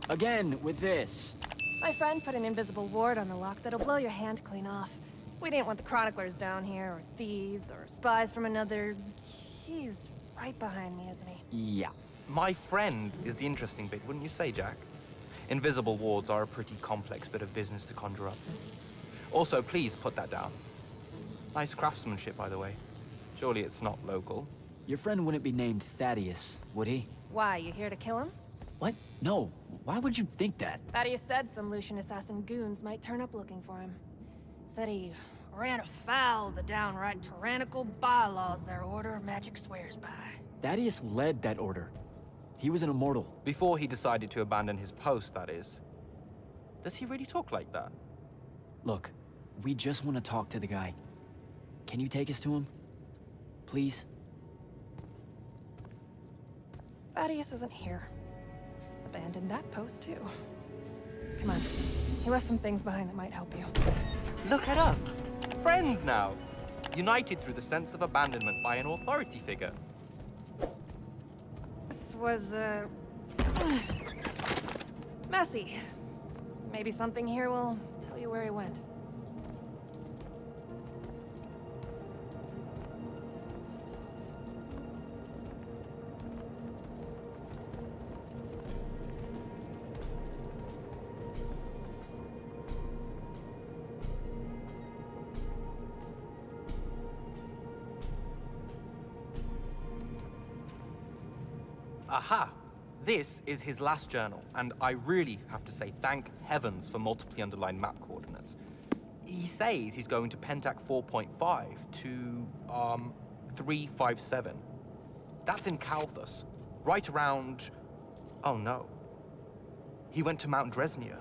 Again, with this. My friend put an invisible ward on the lock that'll blow your hand clean off. We didn't want the chroniclers down here, or thieves, or spies from another... He's right behind me, isn't he? Yeah. My friend is the interesting bit, wouldn't you say, Jack? Invisible wards are a pretty complex bit of business to conjure up. Also, please put that down. Nice craftsmanship, by the way. Surely it's not local. Your friend wouldn't be named Thaddeus, would he? Why, you here to kill him? What? No. Why would you think that? Thaddeus said some Lucian assassin goons might turn up looking for him. Said he ran afoul of the downright tyrannical bylaws their order of magic swears by. Thaddeus led that order. He was an immortal. Before he decided to abandon his post, that is. Does he really talk like that? Look, we just want to talk to the guy. Can you take us to him? Please? Thaddeus isn't here. Abandoned that post, too. Come on. He left some things behind that might help you. Look at us! Friends now! United through the sense of abandonment by an authority figure. This was, messy. Maybe something here will tell you where he went. Aha! This is his last journal, and I really have to say thank heavens for multiply underlined map coordinates. He says he's going to Pentac 4.5 to, 357. That's in Kalthus, right around... Oh no. He went to Mount Dresnia.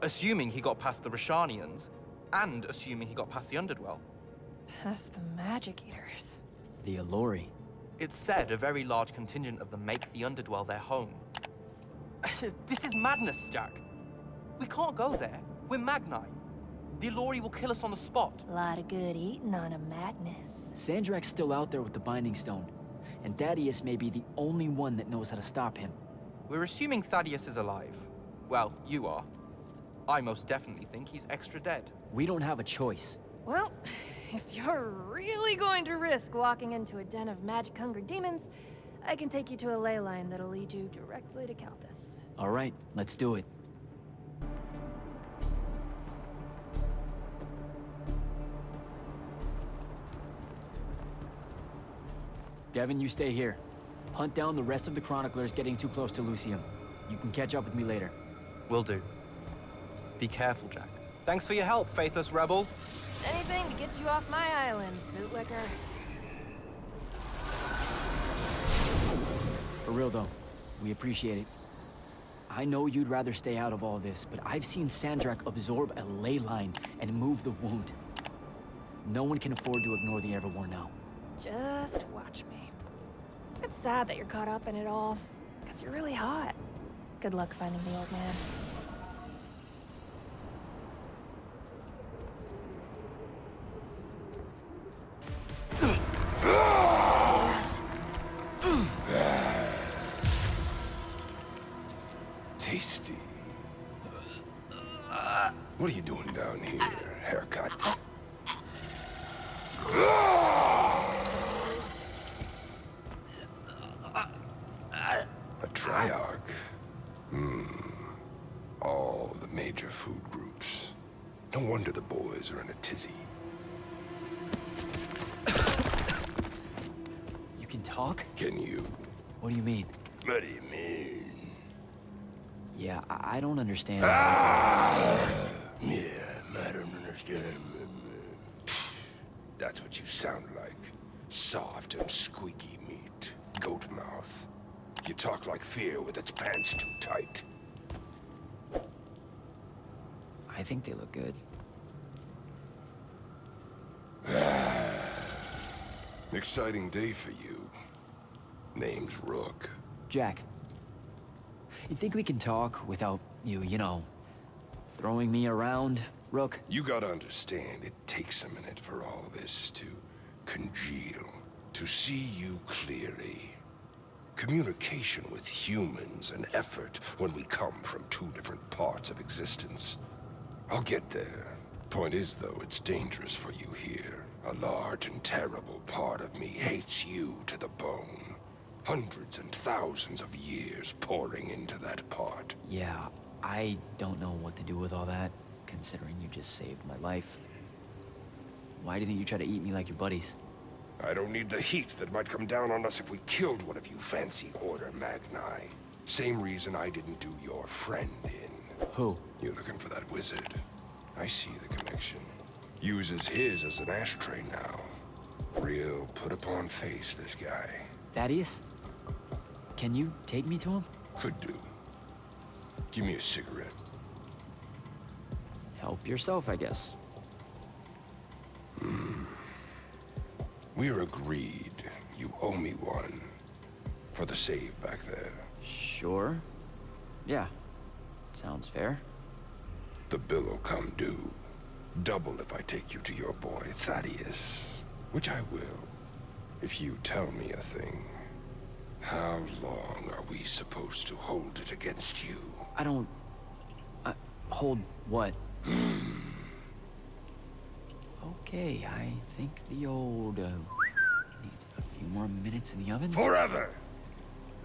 Assuming he got past the Rasharnians, and assuming he got past the Underdwell. Past the Magic Eaters. The Allori. It's said a very large contingent of them make the Underdwell their home. This is madness, Jack. We can't go there. We're Magni. The Allori will kill us on the spot. A lot of good eating on a Magnus. Sandrak's still out there with the Binding Stone, and Thaddeus may be the only one that knows how to stop him. We're assuming Thaddeus is alive. Well, you are. I most definitely think he's extra dead. We don't have a choice. Well, if you're really going to risk walking into a den of magic-hungry demons, I can take you to a ley line that'll lead you directly to Calthus. All right, let's do it. Devin, you stay here. Hunt down the rest of the Chroniclers getting too close to Lucium. You can catch up with me later. Will do. Be careful, Jack. Thanks for your help, faithless rebel. Anything to get you off my islands, bootlicker. For real though, we appreciate it. I know you'd rather stay out of all this, but I've seen Sandrak absorb a ley line and move the wound. No one can afford to ignore the Everwar now. Just watch me. It's sad that you're caught up in it all, because you're really hot. Good luck finding the old man. Tasty. What are you doing down here? Haircut? A triarch. All the major food groups. No wonder the boys are in a tizzy. You can talk? Can you? What do you mean? What do you mean? Yeah, I don't understand. Yeah, I don't understand. That's what you sound like. Soft and squeaky meat. Goat mouth. You talk like fear with its pants too tight. I think they look good. Exciting day for you. Name's Rook. Jack, you think we can talk without you know, throwing me around, Rook? You gotta understand, it takes a minute for all this to congeal, to see you clearly. Communication with humans, an effort when we come from two different parts of existence. I'll get there. Point is, though, it's dangerous for you here. A large and terrible part of me hates you to the bone. Hundreds and thousands of years pouring into that part. Yeah, I don't know what to do with all that, considering you just saved my life. Why didn't you try to eat me like your buddies? I don't need the heat that might come down on us if we killed one of you fancy Order Magni. Same reason I didn't do your friend in. Who? You're looking for that wizard. I see the connection. Uses his as an ashtray now. Real put-upon face, this guy. Thaddeus? Can you take me to him? Could do. Give me a cigarette. Help yourself, I guess. We're agreed. You owe me one. For the save back there. Sure. Yeah. Sounds fair. The bill'll come due. Double if I take you to your boy, Thaddeus. Which I will. If you tell me a thing. How long are we supposed to hold it against you? I don't... hold what? Okay, I think the old, needs a few more minutes in the oven. Forever!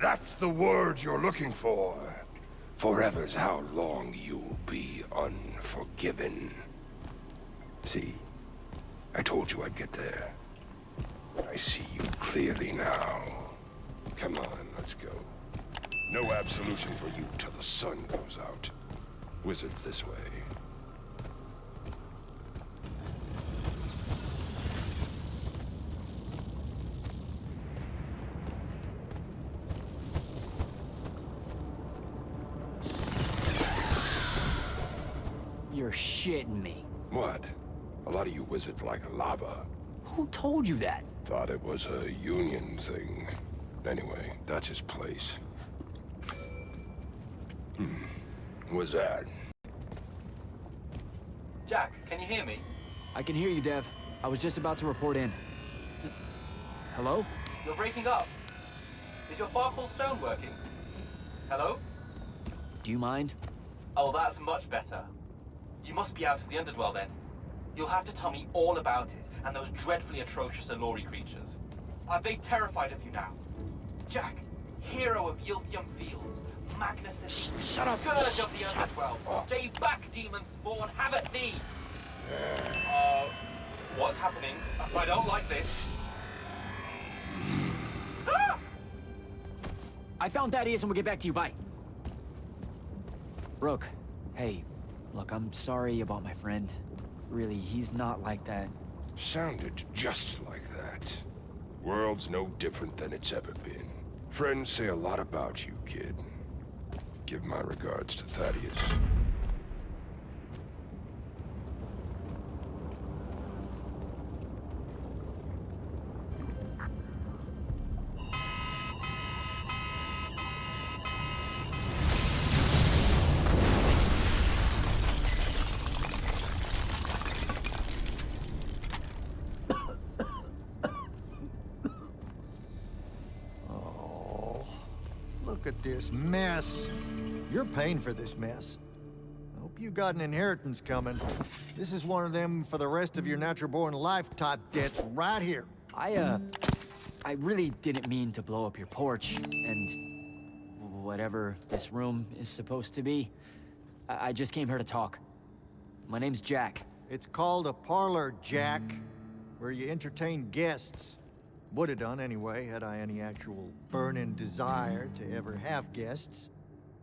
That's the word you're looking for. Forever's how long you'll be unforgiven. See? I told you I'd get there. I see you clearly now. Come on, let's go. No absolution for you till the sun goes out. Wizards this way. You're shitting me. What? A lot of you wizards like lava. Who told you that? Thought it was a union thing. Anyway, that's his place. What's that? Jack, can you hear me? I can hear you, Dev. I was just about to report in. Hello? You're breaking up. Is your Farkle stone working? Hello? Do you mind? Oh, that's much better. You must be out of the Underdwell then. You'll have to tell me all about it, and those dreadfully atrocious Alori creatures. Are they terrified of you now? Jack, hero of Yilthium Fields, Magnuson, scourge of the Underdwell. Stay back, demon spawn, have at thee! What's happening? I don't like this. Ah! I found Thaddeus and we'll get back to you, bye. Rook, hey, look, I'm sorry about my friend. Really, he's not like that. Sounded just like that. World's no different than it's ever been. Friends say a lot about you, kid. Give my regards to Thaddeus. Look at this mess. You're paying for this mess. I hope you got an inheritance coming. This is one of them for the rest of your natural-born life type debts right here. I really didn't mean to blow up your porch, and whatever this room is supposed to be. I just came here to talk. My name's Jack. It's called a parlor, Jack, where you entertain guests. Would have done anyway, had I any actual burning desire to ever have guests.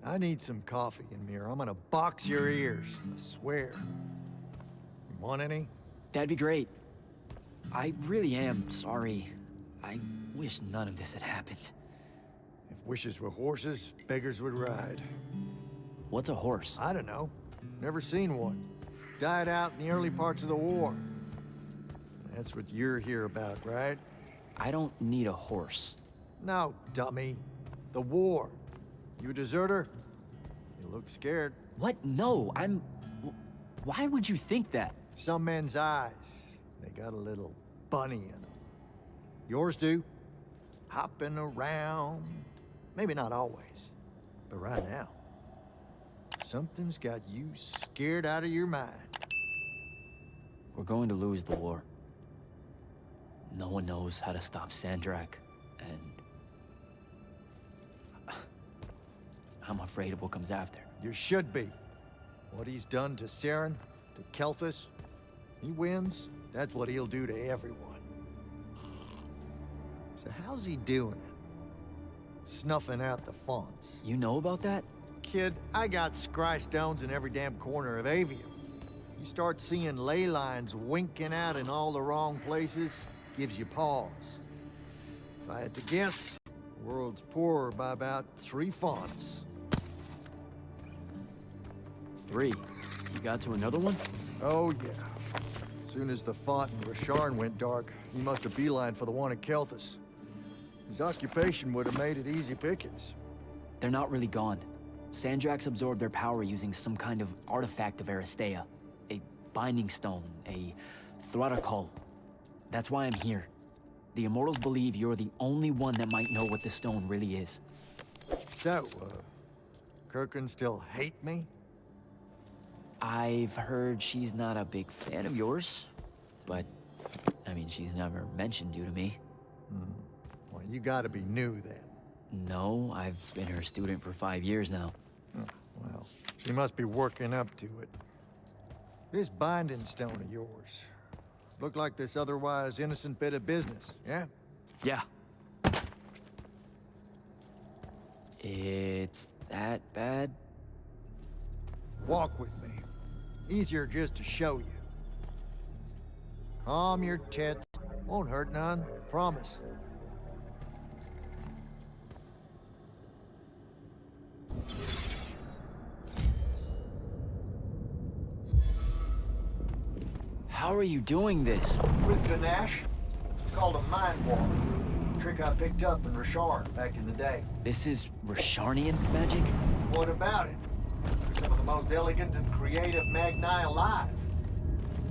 I need some coffee in here. I'm gonna box your ears, I swear. You want any? That'd be great. I really am sorry. I wish none of this had happened. If wishes were horses, beggars would ride. What's a horse? I don't know. Never seen one. Died out in the early parts of the war. That's what you're here about, right? I don't need a horse. No, dummy. The war. You a deserter? You look scared. What? No, why would you think that? Some men's eyes, they got a little bunny in them. Yours do. Hopping around. Maybe not always, but right now. Something's got you scared out of your mind. We're going to lose the war. No one knows how to stop Sandrak, and I'm afraid of what comes after. You should be. What he's done to Saren, to Kelthus, he wins, that's what he'll do to everyone. So how's he doing it? Snuffing out the fonts. You know about that? Kid, I got scry stones in every damn corner of Aveum. You start seeing ley lines winking out in all the wrong places, gives you pause. If I had to guess, the world's poorer by about 3 fonts. 3? You got to another one? Oh, yeah. Soon as the font in Rasharn went dark, he must have beelined for the one at Kelthus. His occupation would have made it easy pickings. They're not really gone. Sandrax absorbed their power using some kind of artifact of Aristea. A binding stone, a Thradakol. That's why I'm here. The Immortals believe you're the only one that might know what the stone really is. So, Kirkin still hate me? I've heard she's not a big fan of yours, but, I mean, she's never mentioned you to me. Well, you gotta be new then. No, I've been her student for 5 years now. Oh, well, she must be working up to it. This binding stone of yours, look like this otherwise innocent bit of business, yeah? Yeah. It's that bad? Walk with me. Easier just to show you. Calm your tits. Won't hurt none, promise. How are you doing this? With panache. It's called a mind walk. A trick I picked up in Rasharn back in the day. This is Rasharnian magic? What about it? They're some of the most elegant and creative Magni alive.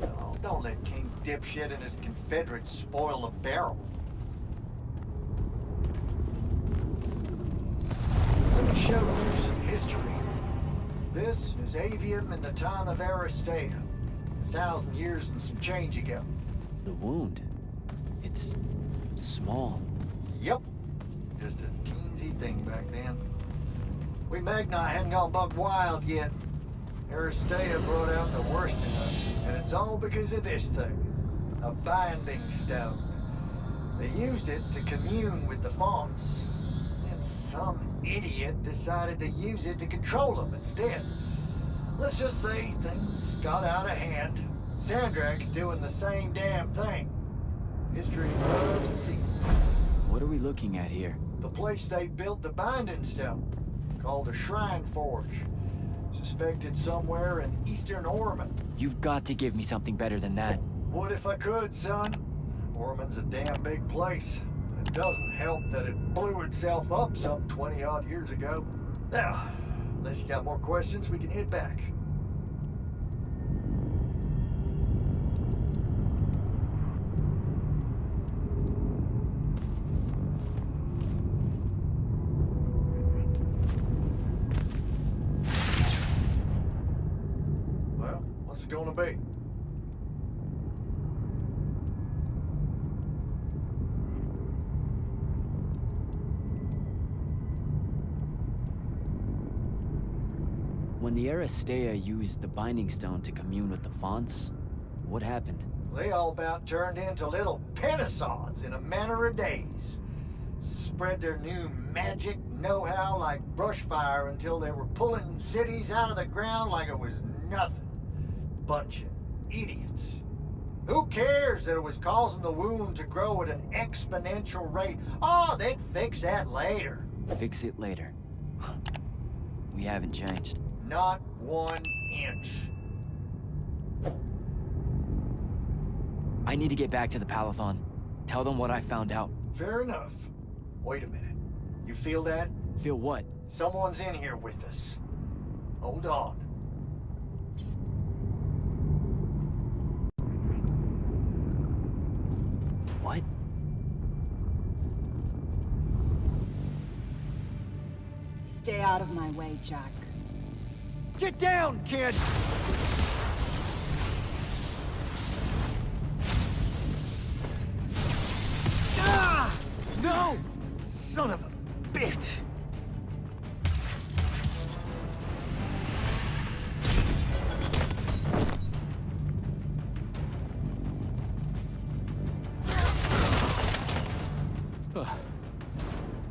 Oh, don't let King Dipshit and his Confederates spoil the barrel. Let me show you some history. This is Aveum in the time of Aristea. 1,000 years and some change ago. The wound. It's small. Yep. Just a teensy thing back then. We Magni hadn't gone buck wild yet. Aristea brought out the worst in us, and it's all because of this thing. A binding stone. They used it to commune with the fonts, and some idiot decided to use it to control them instead. Let's just say things got out of hand. Sandrak's doing the same damn thing. History loves a sequel. What are we looking at here? The place they built the binding stone, called a shrine forge. Suspected somewhere in eastern Orman. You've got to give me something better than that. What if I could, son? Orman's a damn big place. It doesn't help that it blew itself up some 20-odd years ago. Now, unless you got more questions, we can head back. Well, what's it gonna be? When the Aristea used the Binding Stone to commune with the fonts, what happened? They all about turned into little penasons in a matter of days. Spread their new magic know-how like brushfire until they were pulling cities out of the ground like it was nothing. Bunch of idiots. Who cares that it was causing the wound to grow at an exponential rate? Oh, they'd fix that later. Fix it later. We haven't changed. Not 1 inch. I need to get back to the Palathon. Tell them what I found out. Fair enough. Wait a minute. You feel that? Feel what? Someone's in here with us. Hold on. What? Stay out of my way, Jack. Get down, kid! Ah! No! Son of a bitch!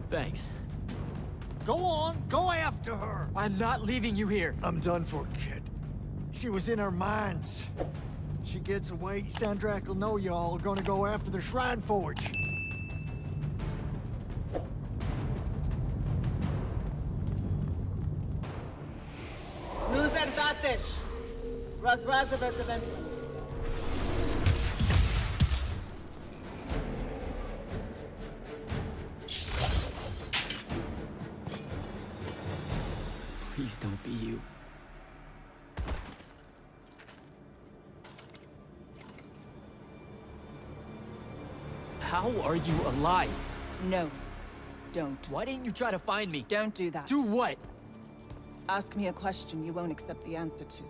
Thanks. Go on, go after her! I'm not leaving you here. I'm done for, kid. She was in our minds. She gets away, Sandrak will know y'all are gonna go after the Shrine Forge. Nuzerdatish. Razrazabezavent. Please don't be you. How are you alive? No, don't. Why didn't you try to find me? Don't do that. Do what? Ask me a question you won't accept the answer to.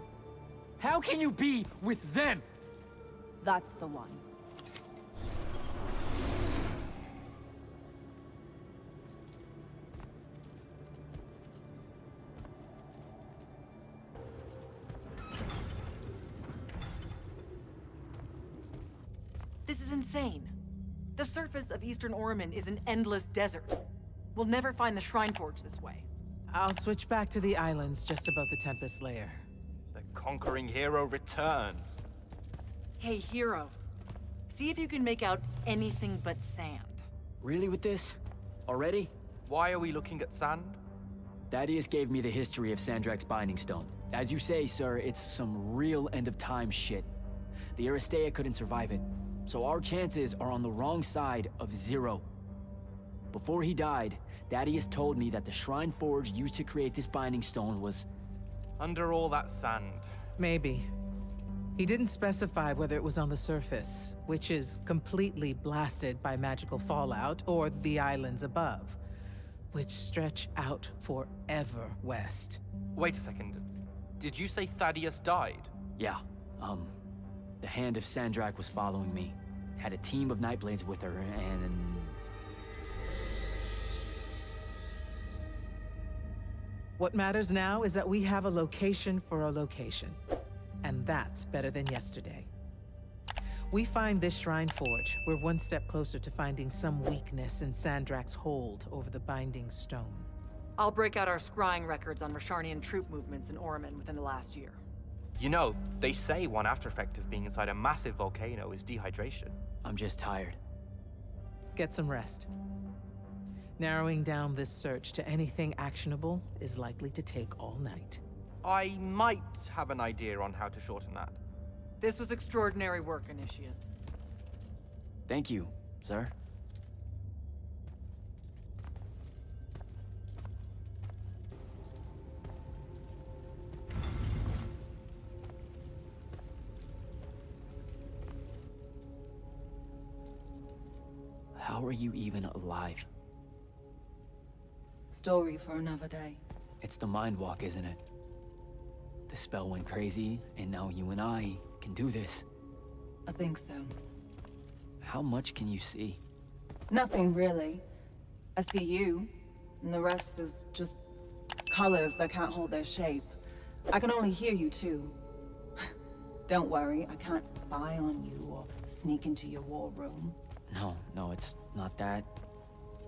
How can you be with them? That's the one. This is insane. The surface of Eastern Orman is an endless desert. We'll never find the Shrine Forge this way. I'll switch back to the islands just above the Tempest layer. The conquering hero returns. Hey, hero. See if you can make out anything but sand. Really with this? Already? Why are we looking at sand? Thaddeus gave me the history of Sandrak's Binding Stone. As you say, sir, it's some real end-of-time shit. The Aristea couldn't survive it, so our chances are on the wrong side of 0. Before he died, Thaddeus told me that the Shrine Forge used to create this Binding Stone was... Under all that sand. Maybe. He didn't specify whether it was on the surface, which is completely blasted by magical fallout, or the islands above, which stretch out forever west. Wait a second. Did you say Thaddeus died? Yeah, the Hand of Sandrak was following me. Had a team of Nightblades with her, and... What matters now is that we have a location for a location. And that's better than yesterday. We find this Shrine Forge, we're one step closer to finding some weakness in Sandrak's hold over the Binding Stone. I'll break out our scrying records on Rasharnian troop movements in Orman within the last year. You know, they say one after effect of being inside a massive volcano is dehydration. I'm just tired. Get some rest. Narrowing down this search to anything actionable is likely to take all night. I might have an idea on how to shorten that. This was extraordinary work, Initiate. Thank you, sir. How are you even alive? Story for another day. It's the Mind Walk, isn't it? The spell went crazy, and now you and I can do this. I think so. How much can you see? Nothing, really. I see you, and the rest is just colors that can't hold their shape. I can only hear you, too. Don't worry, I can't spy on you or sneak into your war room. No, it's not that.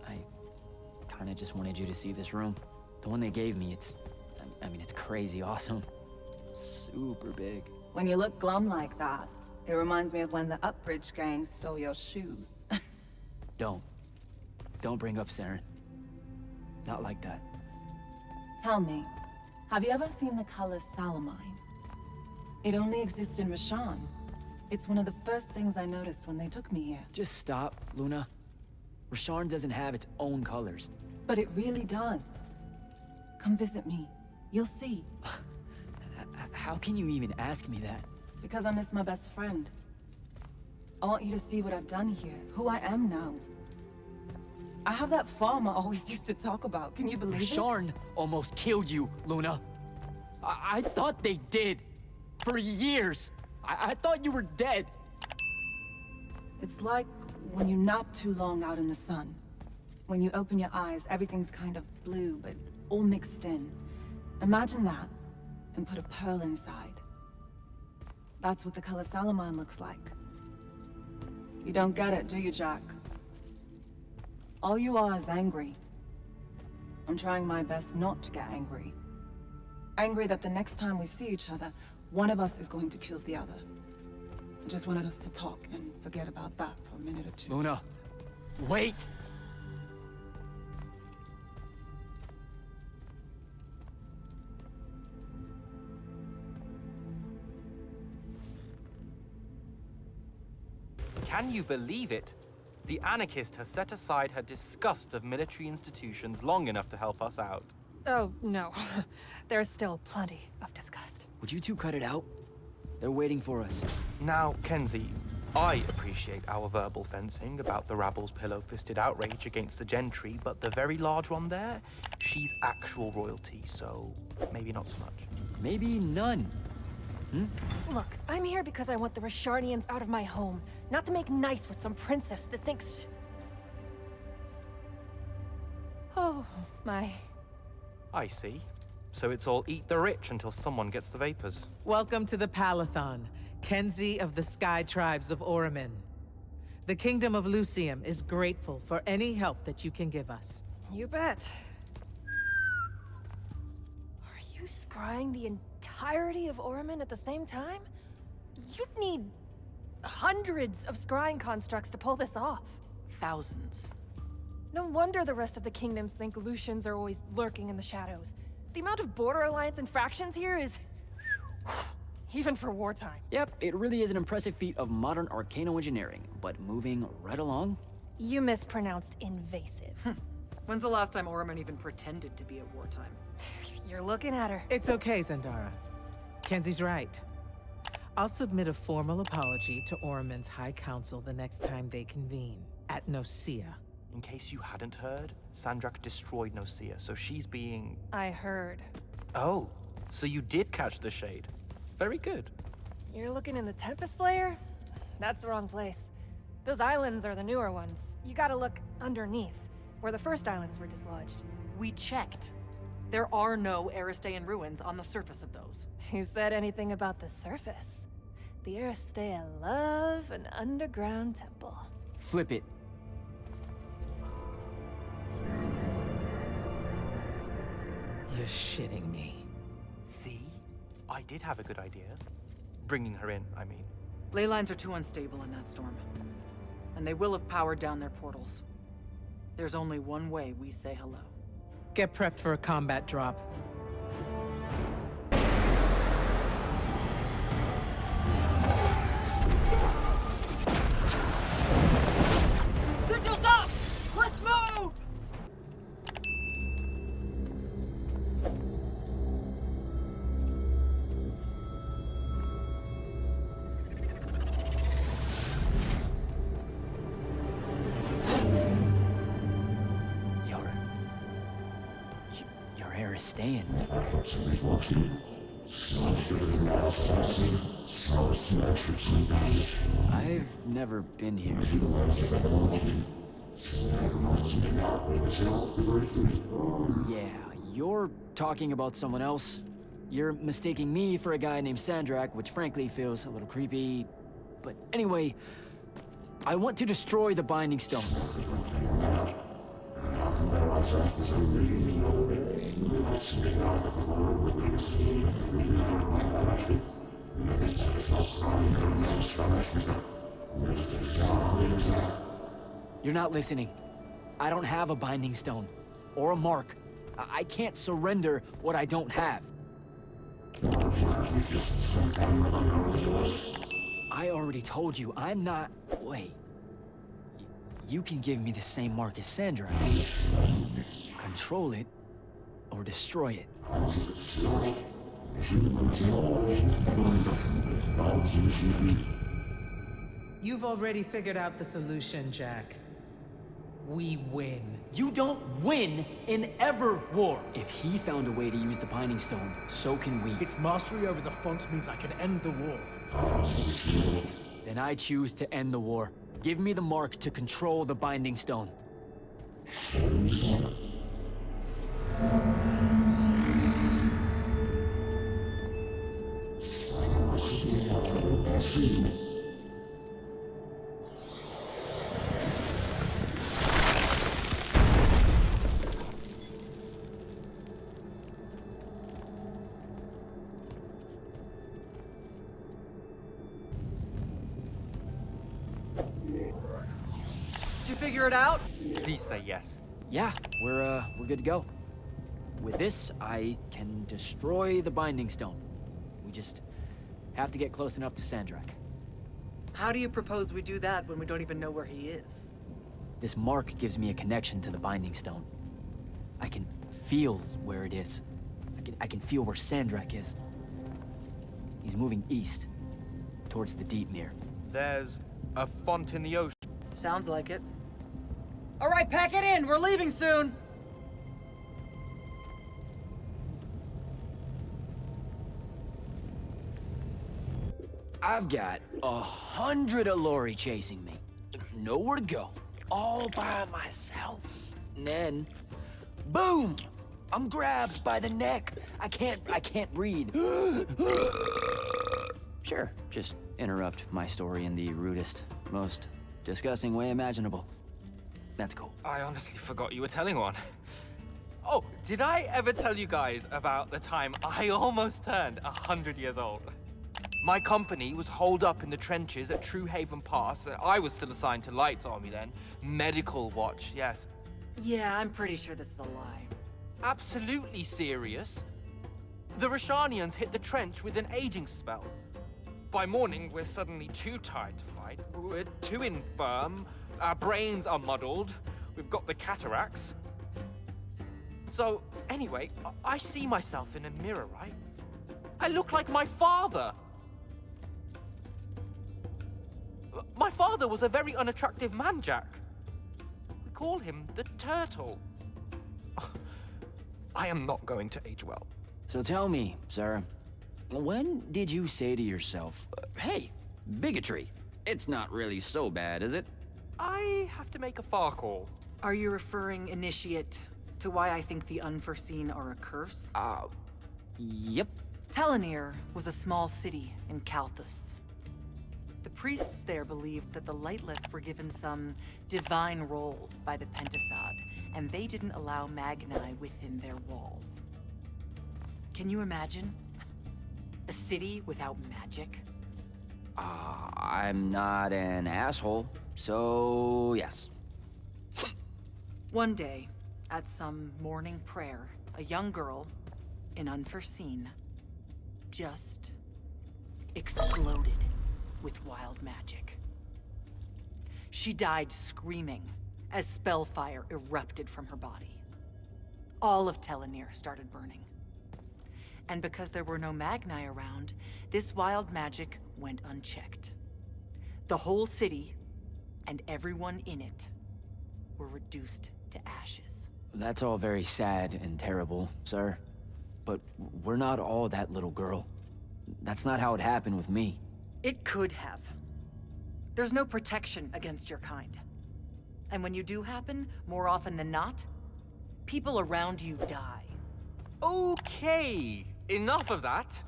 I kinda just wanted you to see this room. The one they gave me, I mean, it's crazy awesome. Super big. When you look glum like that, it reminds me of when the Upbridge gang stole your shoes. Don't bring up Saren. Not like that. Tell me, have you ever seen the color Salamine? It only exists in Rashan. It's one of the first things I noticed when they took me here. Just stop, Luna. Rasharn doesn't have its own colors. But it really does. Come visit me. You'll see. How can you even ask me that? Because I miss my best friend. I want you to see what I've done here, who I am now. I have that farm I always used to talk about. Can you believe it? Rasharn almost killed you, Luna. I thought they did. For years. I thought you were dead. It's like when you nap too long out in the sun. When you open your eyes, everything's kind of blue, but all mixed in. Imagine that, and put a pearl inside. That's what the color Salamine looks like. You don't get it, do you, Jack? All you are is angry. I'm trying my best not to get angry. Angry that the next time we see each other, one of us is going to kill the other. I just wanted us to talk and forget about that for a minute or two. Luna, wait! Can you believe it? The anarchist has set aside her disgust of military institutions long enough to help us out. Oh, no. There's still plenty of disgust. Would you two cut it out? They're waiting for us. Now, Kenzie, I appreciate our verbal fencing about the rabble's pillow-fisted outrage against the gentry, but the very large one there, she's actual royalty, so maybe not so much. Maybe none. Look, I'm here because I want the Rasharnians out of my home, not to make nice with some princess that thinks... Oh, my. I see. So it's all eat the rich until someone gets the vapors. Welcome to the Palathon, Kenzie of the Sky Tribes of Oramin. The Kingdom of Lucium is grateful for any help that you can give us. You bet. Are you scrying the entirety of Oramin at the same time? You'd need hundreds of scrying constructs to pull this off. Thousands. No wonder the rest of the kingdoms think Lucians are always lurking in the shadows. The amount of border alliance infractions here is... even for wartime. Yep, it really is an impressive feat of modern arcano engineering, but moving right along. You mispronounced invasive. When's the last time Oramin even pretended to be at wartime? You're looking at her. It's okay, Zendara. Kenzie's right. I'll submit a formal apology to Oramin's High Council the next time they convene, at Nocia. In case you hadn't heard, Sandrak destroyed Nocia, so she's being... I heard. Oh, So you did catch the shade. Very good. You're looking in the Tempest layer? That's the wrong place. Those islands are the newer ones. You gotta look underneath, where the first islands were dislodged. We checked. There are no Aristean ruins on the surface of those. Who said anything about the surface? The Aristean love an underground temple. Flip it. You're shitting me. See? I did have a good idea. Bringing her in, I mean. Ley lines are too unstable in that storm. And they will have powered down their portals. There's only one way we say hello. Get prepped for a combat drop. Sigils up! Let's move! You're Aristean. I've never been here. Yeah, you're talking about someone else. You're mistaking me for a guy named Sandrak, which frankly feels a little creepy. But anyway, I want to destroy the Binding Stone. You're not listening. I don't have a Binding Stone. Or a mark. I can't surrender what I don't have. I already told you, I'm not... Wait. You can give me the same mark as Sandra. Control it, or destroy it. You've already figured out the solution, Jack. We win. You don't win in Ever War. If he found a way to use the Binding Stone, so can we. Its mastery over the fonts means I can end the war. Then I choose to end the war. Give me the mark to control the Binding Stone. Did you figure it out? Please say yes. Yeah, we're good to go. With this, I can destroy the Binding Stone. We just have to get close enough to Sandrak. How do you propose we do that when we don't even know where he is? This mark gives me a connection to the Binding Stone. I can feel where it is. I can feel where Sandrak is. He's moving east, towards the Deepmere. There's a font in the ocean. Sounds like it. All right, pack it in. We're leaving soon. I've got 100 Alori chasing me. Nowhere to go. All by myself. And then, boom! I'm grabbed by the neck. I can't breathe. Sure, just interrupt my story in the rudest, most disgusting way imaginable. That's cool. I honestly forgot you were telling one. Oh, did I ever tell you guys about the time I almost turned 100 years old? My company was holed up in the trenches at True Haven Pass. I was still assigned to Light's Army then. Medical watch, yes. Yeah, I'm pretty sure this is a lie. Absolutely serious. The Rashanians hit the trench with an aging spell. By morning, we're suddenly too tired to fight. We're too infirm. Our brains are muddled. We've got the cataracts. So, anyway, I see myself in a mirror, right? I look like my father. My father was a very unattractive man, Jack. We call him the Turtle. I am not going to age well. So tell me, sir, when did you say to yourself, hey, bigotry, it's not really so bad, is it? I have to make a far call. Are you referring, Initiate, to why I think the unforeseen are a curse? Yep. Telenir was a small city in Kalthus. The priests there believed that the Lightless were given some divine role by the Pentasod, and they didn't allow Magni within their walls. Can you imagine? A city without magic? I'm not an asshole, so yes. One day, at some morning prayer, a young girl, in Unforeseen, just exploded with wild magic. She died screaming as spellfire erupted from her body. All of Telenir started burning. And because there were no Magni around, this wild magic went unchecked. The whole city, and everyone in it, were reduced to ashes. That's all very sad and terrible, sir. But we're not all that little girl. That's not how it happened with me. It could have. There's no protection against your kind. And when you do happen, more often than not, people around you die. Okay, enough of that.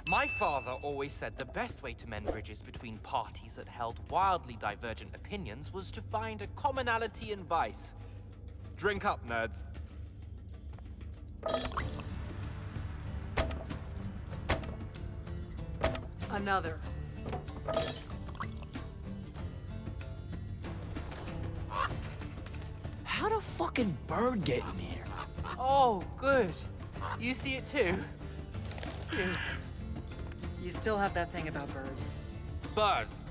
My father always said the best way to mend bridges between parties that held wildly divergent opinions was to find a commonality in vice. Drink up, nerds. Another. How'd a fucking bird get in here? Oh, good. You see it too? You still have that thing about birds. Birds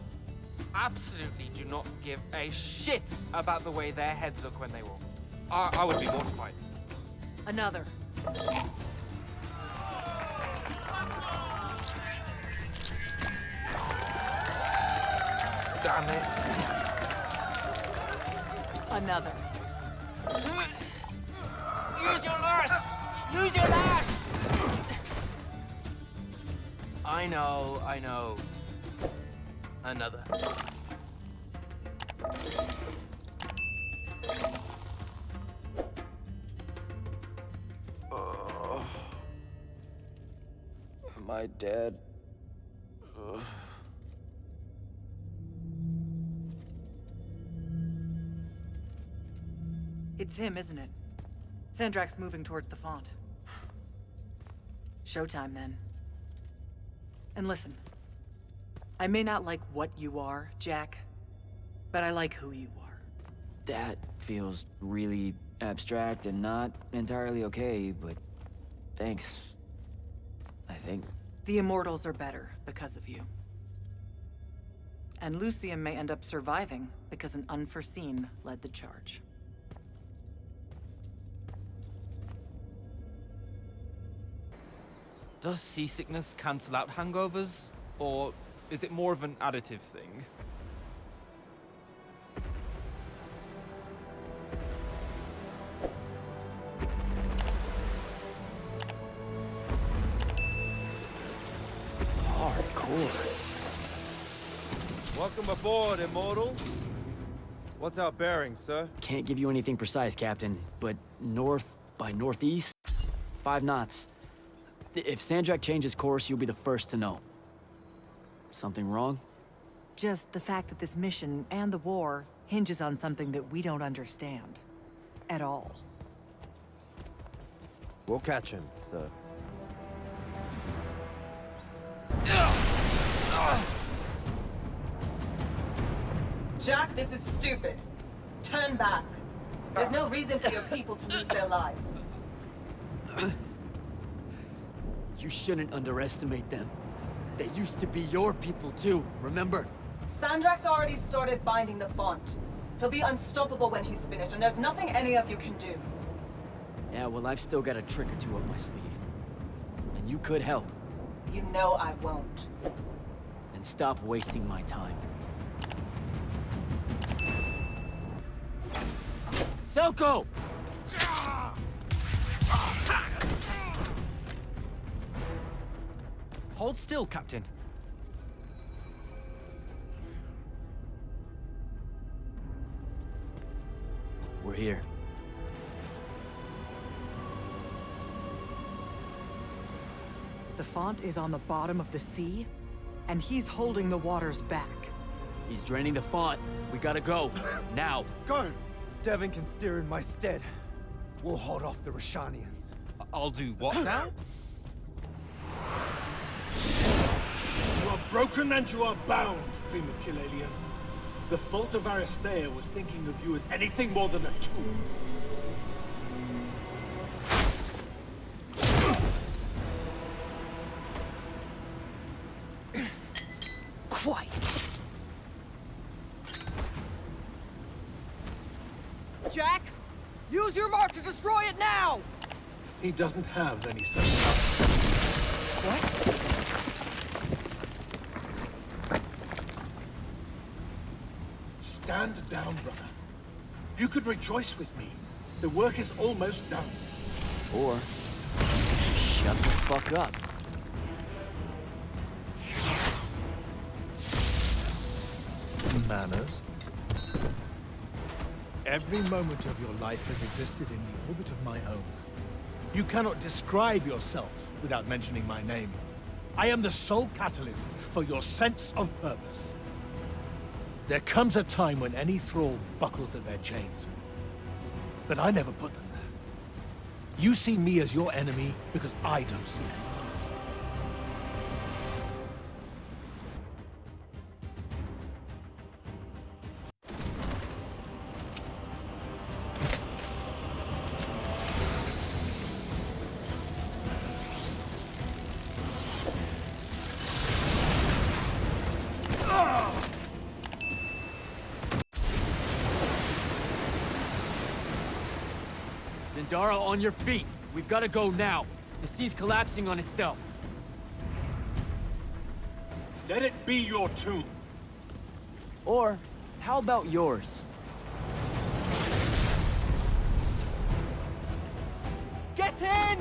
absolutely do not give a shit about the way their heads look when they walk. I would be mortified. Another. Damn it. Another. Use your lash! Use your lash! I know. Another. Am I dead? Ugh. It's him, isn't it? Sandrak's moving towards the font. Showtime, then. And listen, I may not like what you are, Jack, but I like who you are. That feels really abstract and not entirely okay, but thanks, I think. The Immortals are better because of you. And Lucium may end up surviving because an Unforeseen led the charge. Does seasickness cancel out hangovers? Or is it more of an additive thing? Hardcore. Welcome aboard, Immortal. What's our bearing, sir? Can't give you anything precise, Captain, but north by northeast, 5 knots. If Sandrak changes course, you'll be the first to know. Something wrong? Just the fact that this mission and the war hinges on something that we don't understand. At all. We'll catch him, sir. Jack, this is stupid. Turn back. There's no reason for your people to lose their lives. You shouldn't underestimate them. They used to be your people too, remember? Sandrak's already started binding the font. He'll be unstoppable when he's finished, and there's nothing any of you can do. Yeah, well, I've still got a trick or two up my sleeve. And you could help. You know I won't. Then stop wasting my time. Selko! Hold still, Captain. We're here. The font is on the bottom of the sea, and he's holding the waters back. He's draining the font. We gotta go. Now. Go! Devon can steer in my stead. We'll hold off the Rashanians. I'll do what now? You are broken and you are bound, Dream of Kilalian. The fault of Aristea was thinking of you as anything more than a tool. Quiet! Jack! Use your mark to destroy it now! He doesn't have any such power. What? Stand down, brother. You could rejoice with me. The work is almost done. Or shut the fuck up. Manners. Every moment of your life has existed in the orbit of my own. You cannot describe yourself without mentioning my name. I am the sole catalyst for your sense of purpose. There comes a time when any thrall buckles at their chains. But I never put them there. You see me as your enemy because I don't see them. Zendara, on your feet. We've got to go now. The sea's collapsing on itself. Let it be your tomb. Or, how about yours? Get in!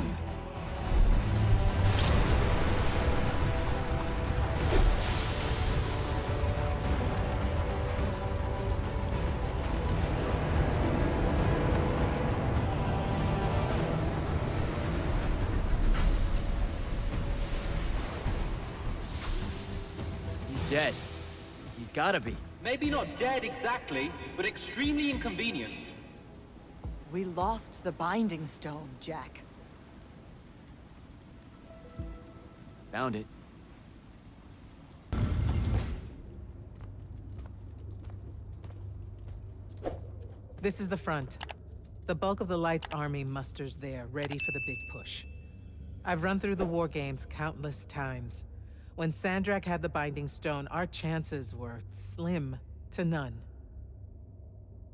Dead. He's gotta be. Maybe not dead exactly, but extremely inconvenienced. We lost the Binding Stone, Jack. Found it. This is the front. The bulk of the Light's army musters there, ready for the big push. I've run through the war games countless times. When Sandrak had the Binding Stone, our chances were slim to none.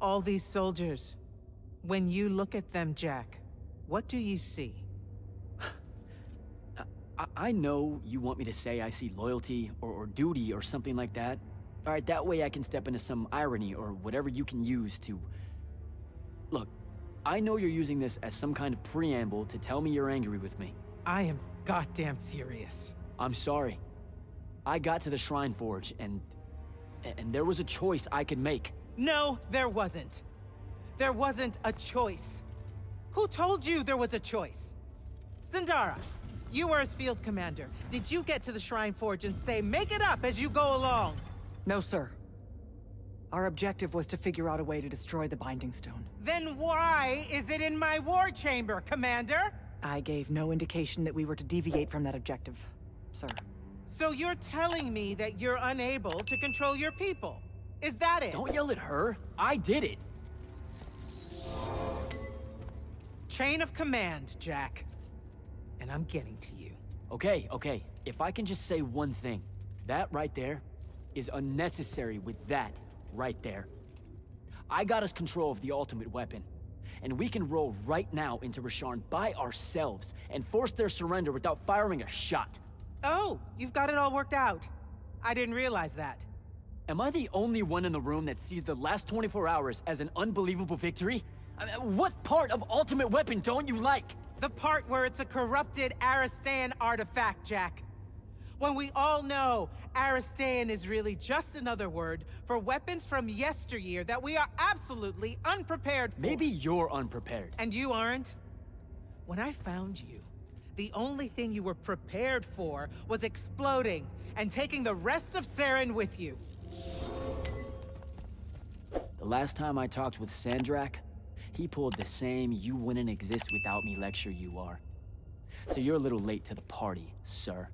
All these soldiers, when you look at them, Jack, what do you see? I know you want me to say I see loyalty or duty or something like that. All right, that way I can step into some irony or whatever you can use to... Look, I know you're using this as some kind of preamble to tell me you're angry with me. I am goddamn furious. I'm sorry. I got to the Shrine Forge, and there was a choice I could make. No, there wasn't. There wasn't a choice. Who told you there was a choice? Zendara, you were as field commander. Did you get to the Shrine Forge and say, make it up as you go along? No, sir. Our objective was to figure out a way to destroy the Binding Stone. Then why is it in my war chamber, Commander? I gave no indication that we were to deviate from that objective, sir. So you're telling me that you're unable to control your people? Is that it? Don't yell at her. I did it. Chain of command, Jack. And I'm getting to you. Okay. If I can just say one thing. That right there is unnecessary with that right there. I got us control of the ultimate weapon. And we can roll right now into Rasharn by ourselves and force their surrender without firing a shot. Oh, you've got it all worked out. I didn't realize that. Am I the only one in the room that sees the last 24 hours as an unbelievable victory? I mean, what part of Ultimate Weapon don't you like? The part where it's a corrupted Aristean artifact, Jack. When we all know Aristean is really just another word for weapons from yesteryear that we are absolutely unprepared for. Maybe you're unprepared. And you aren't? When I found you, the only thing you were prepared for was exploding and taking the rest of Saren with you. The last time I talked with Sandrak, he pulled the same "you wouldn't exist without me" lecture you are. So you're a little late to the party, sir.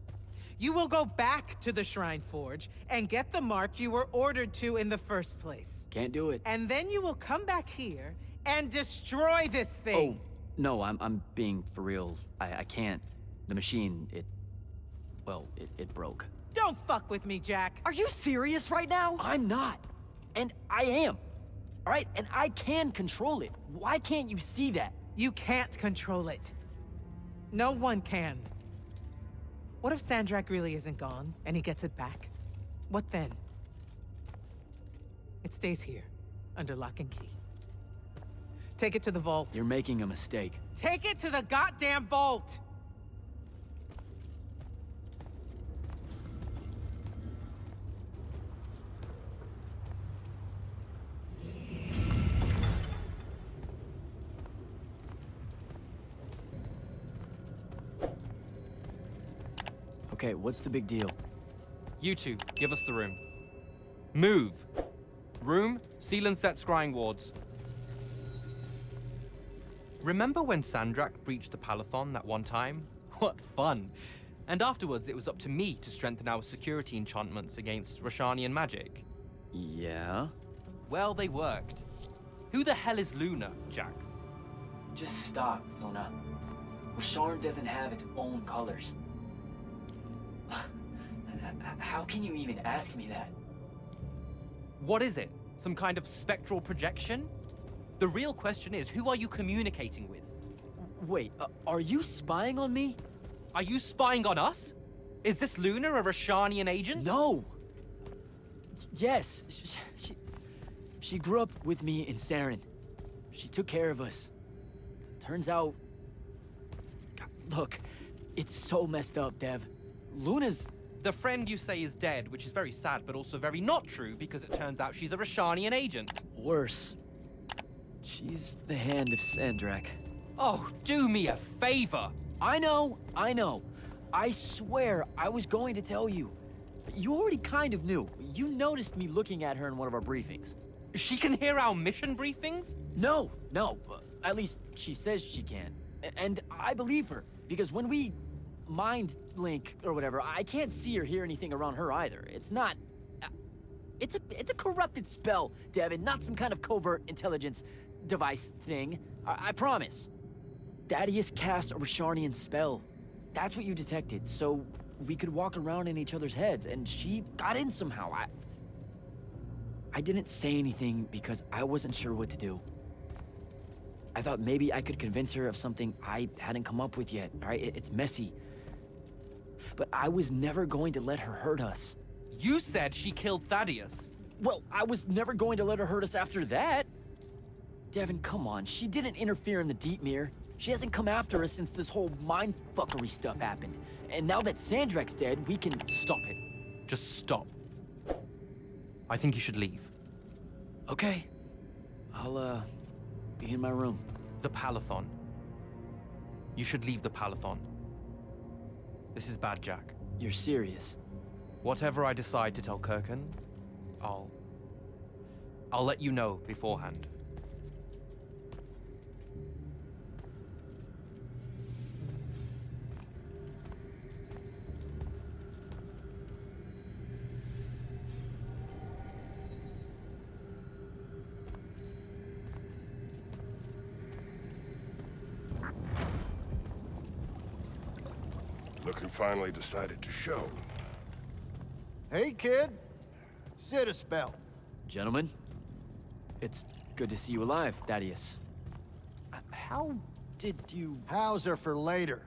You will go back to the Shrine Forge and get the mark you were ordered to in the first place. Can't do it. And then you will come back here and destroy this thing. Oh, no, I'm being for real. I can't. The machine, it broke. Don't fuck with me, Jack. Are you serious right now? I'm not. And I am. All right, and I can control it. Why can't you see that? You can't control it. No one can. What if Sandrak really isn't gone, and he gets it back? What then? It stays here, under lock and key. Take it to the vault. You're making a mistake. Take it to the goddamn vault! Okay, what's the big deal? You two, give us the room. Move! Room, seal and set scrying wards. Remember when Sandrak breached the Palathon that one time? What fun! And afterwards, it was up to me to strengthen our security enchantments against Roshanian magic. Yeah? Well, they worked. Who the hell is Luna, Jack? Just stop, Luna. Rosharn doesn't have its own colors. How can you even ask me that? What is it? Some kind of spectral projection? The real question is, who are you communicating with? Wait, are you spying on me? Are you spying on us? Is this Luna a Roshanian agent? No! Yes, she grew up with me in Saren. She took care of us. Turns out... Look, it's so messed up, Dev. Luna's... The friend you say is dead, which is very sad, but also very not true, because it turns out she's a Roshanian agent. Worse. She's the hand of Sandrak. Oh, do me a favor! I know. I swear I was going to tell you. You already kind of knew. You noticed me looking at her in one of our briefings. She can hear our mission briefings? No. At least she says she can. And I believe her, because when we mind link or whatever, I can't see or hear anything around her either. It's not... It's a corrupted spell, Devin, not some kind of covert intelligence device thing. I promise. Thaddeus cast a Rosharnian spell. That's what you detected, so we could walk around in each other's heads, and she got in somehow. I didn't say anything because I wasn't sure what to do. I thought maybe I could convince her of something I hadn't come up with yet, all right? It's messy. But I was never going to let her hurt us. You said she killed Thaddeus. Well, I was never going to let her hurt us after that. Devin, come on. She didn't interfere in the Deep Mirror. She hasn't come after us since this whole mindfuckery stuff happened. And now that Sandrak's dead, we can... Stop it. Just stop. I think you should leave. Okay. I'll, be in my room. The Palathon. You should leave the Palathon. This is bad, Jack. You're serious? Whatever I decide to tell Kirkan, I'll let you know beforehand. Look who finally decided to show. Hey, kid. Sit a spell. Gentlemen, it's good to see you alive, Thaddeus. How did you... How's are for later.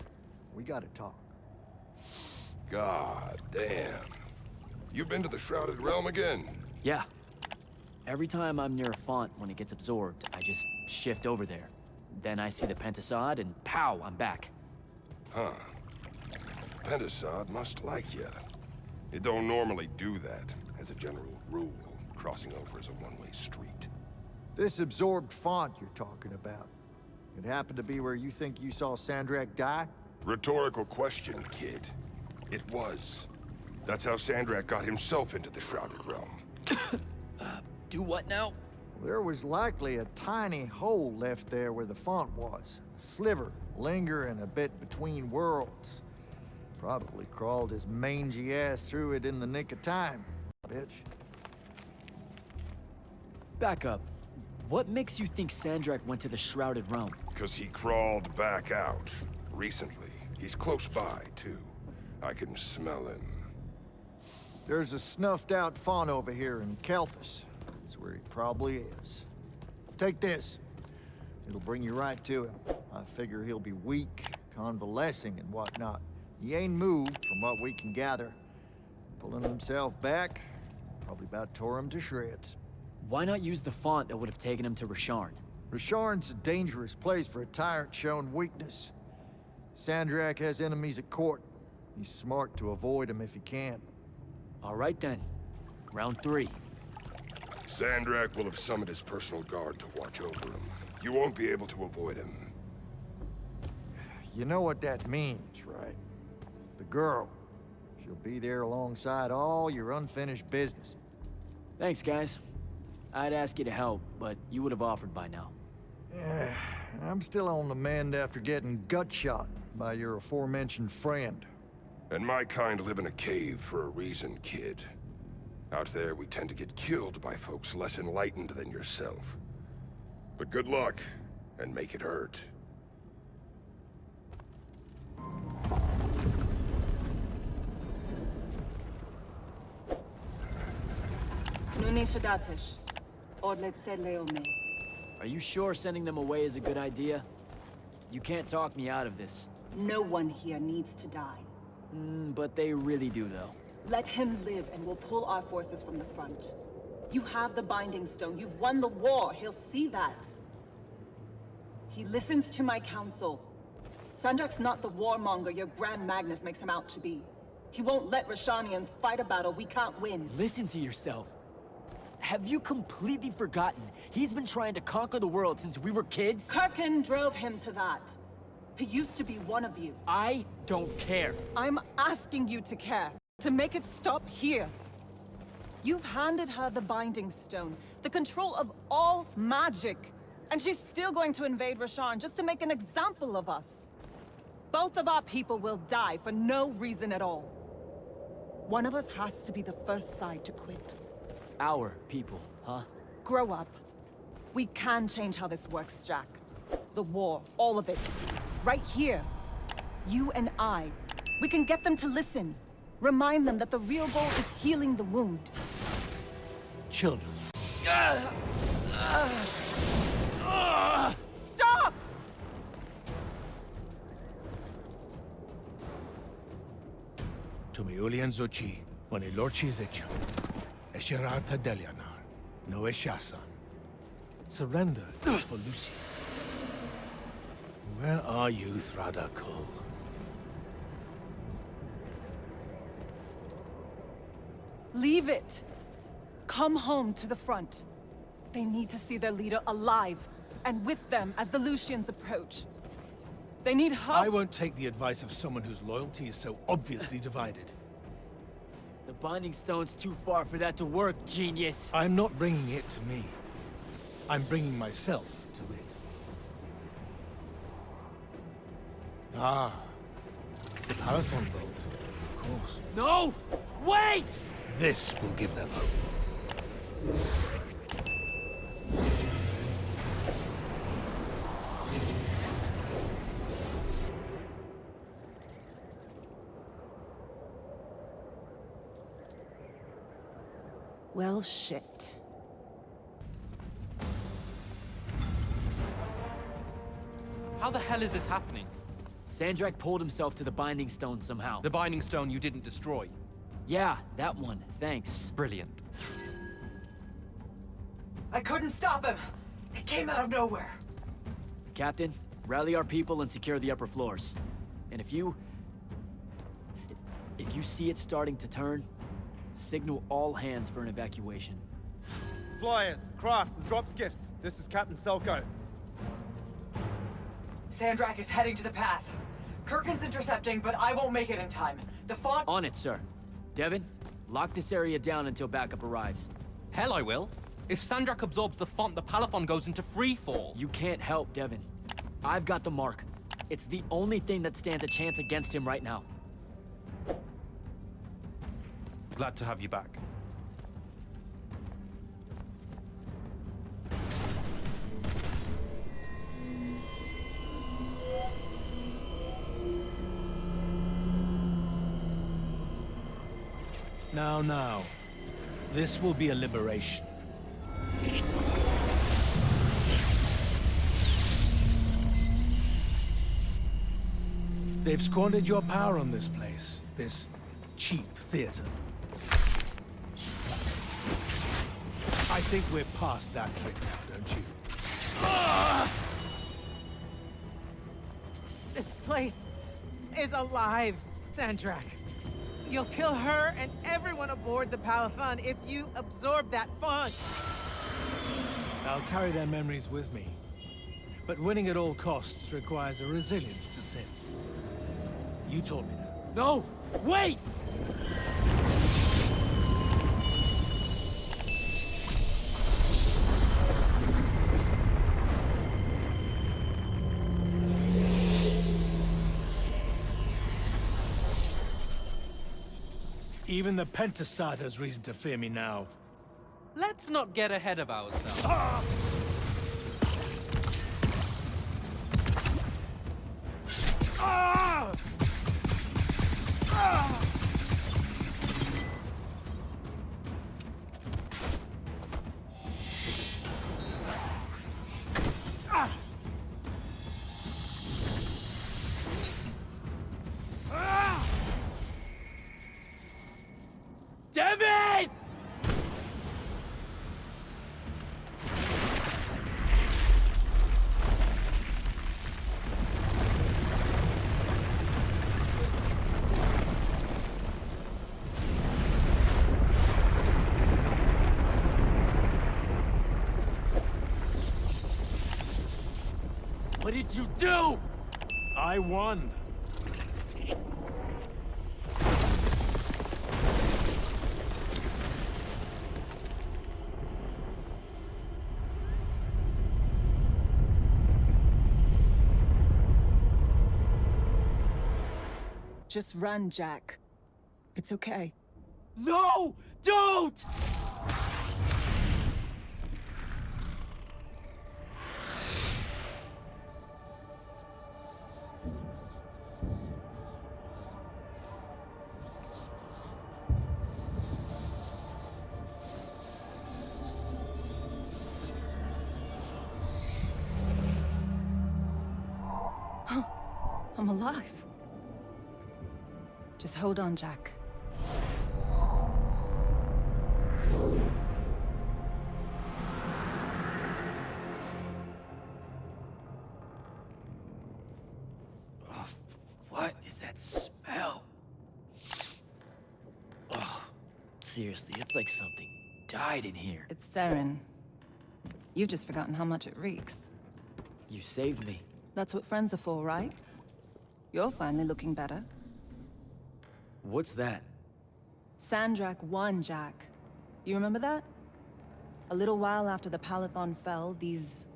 We gotta talk. God damn. You've been to the Shrouded Realm again? Yeah. Every time I'm near a font when it gets absorbed, I just shift over there. Then I see the Pentasod, and pow, I'm back. Huh. Pentasod must like you. It don't normally do that, as a general rule. Crossing over is a one-way street. This absorbed font you're talking about, it happened to be where you think you saw Sandrak die? Rhetorical question, kid. It was. That's how Sandrak got himself into the Shrouded Realm. Do what now? There was likely a tiny hole left there where the font was. A sliver, lingering a bit between worlds. Probably crawled his mangy ass through it in the nick of time, bitch. Back up. What makes you think Sandrak went to the Shrouded Realm? Because he crawled back out. Recently. He's close by, too. I can smell him. There's a snuffed-out font over here in Kelthus. That's where he probably is. Take this. It'll bring you right to him. I figure he'll be weak, convalescing and whatnot. He ain't moved, from what we can gather. Pulling himself back, probably about tore him to shreds. Why not use the font that would have taken him to Rasharn? Rasharn's a dangerous place for a tyrant showing weakness. Sandrak has enemies at court. He's smart to avoid them if he can. All right then. Round 3. Sandrak will have summoned his personal guard to watch over him. You won't be able to avoid him. You know what that means, right? The girl. She'll be there alongside all your unfinished business. Thanks, guys. I'd ask you to help, but you would have offered by now. Yeah, I'm still on the mend after getting gut-shot by your aforementioned friend. And my kind live in a cave for a reason, kid. Out there, we tend to get killed by folks less enlightened than yourself. But good luck, and make it hurt. Are you sure sending them away is a good idea? You can't talk me out of this. No one here needs to die. But they really do, though. Let him live and we'll pull our forces from the front. You have the Binding Stone. You've won the war. He'll see that. He listens to my counsel. Sandrak's not the warmonger your Grand Magnus makes him out to be. He won't let Rashanians fight a battle we can't win. Listen to yourself. Have you completely forgotten? He's been trying to conquer the world since we were kids? Kirkin drove him to that. He used to be one of you. I don't care. I'm asking you to care. To make it stop here. You've handed her the Binding Stone, the control of all magic. And she's still going to invade Rasharn just to make an example of us. Both of our people will die for no reason at all. One of us has to be the first side to quit. Our people, huh? Grow up. We can change how this works, Jack. The war, all of it. Right here. You and I. We can get them to listen. Remind them that the real goal is healing the wound. Children. Stop! Tumiulian Zochi, Wani Lorchi Zecham, Esherata Delianar, no Eshasan. Surrender is for Lucians. Where are you, Thradakul? Leave it. Come home to the front. They need to see their leader alive, and with them as the Lucians approach. They need help. I won't take the advice of someone whose loyalty is so obviously divided. The Binding Stone's too far for that to work, genius. I'm not bringing it to me. I'm bringing myself to it. Ah, the Palaton Vault, of course. No! Wait! This will give them hope. Well, shit. How the hell is this happening? Sandrak pulled himself to the Binding Stone somehow. The Binding Stone you didn't destroy? Yeah, that one. Thanks. Brilliant. I couldn't stop him! It came out of nowhere! Captain, rally our people and secure the upper floors. And if you see it starting to turn, Signal all hands for an evacuation. Flyers, crafts, and drops gifts. This is Captain Selko. Sandrak is heading to the path. Kirkin's intercepting, but I won't make it in time. The font— On it, sir. Devin, lock this area down until backup arrives. Hell I will. If Sandrak absorbs the font, the Palathon goes into freefall. You can't help, Devin. I've got the mark. It's the only thing that stands a chance against him right now. Glad to have you back. Now. This will be a liberation. They've squandered your power on this place, this cheap theater. I think we're past that trick now, don't you? This place is alive, Sandrak. You'll kill her and everyone aboard the Palathon if you absorb that font. I'll carry their memories with me. But winning at all costs requires a resilience to sin. You taught me that. No! Wait! Even the Pentasad has reason to fear me now. Let's not get ahead of ourselves. Devin! What did you do? I won. Just run, Jack. It's okay. No! Don't! I'm alive. Just hold on, Jack. What is that smell? Oh, seriously, it's like something died in here. It's sarin. You've just forgotten how much it reeks. You saved me. That's what friends are for, right? You're finally looking better. What's that? Sandrak won, Jack. You remember that? A little while after the Palathon fell, these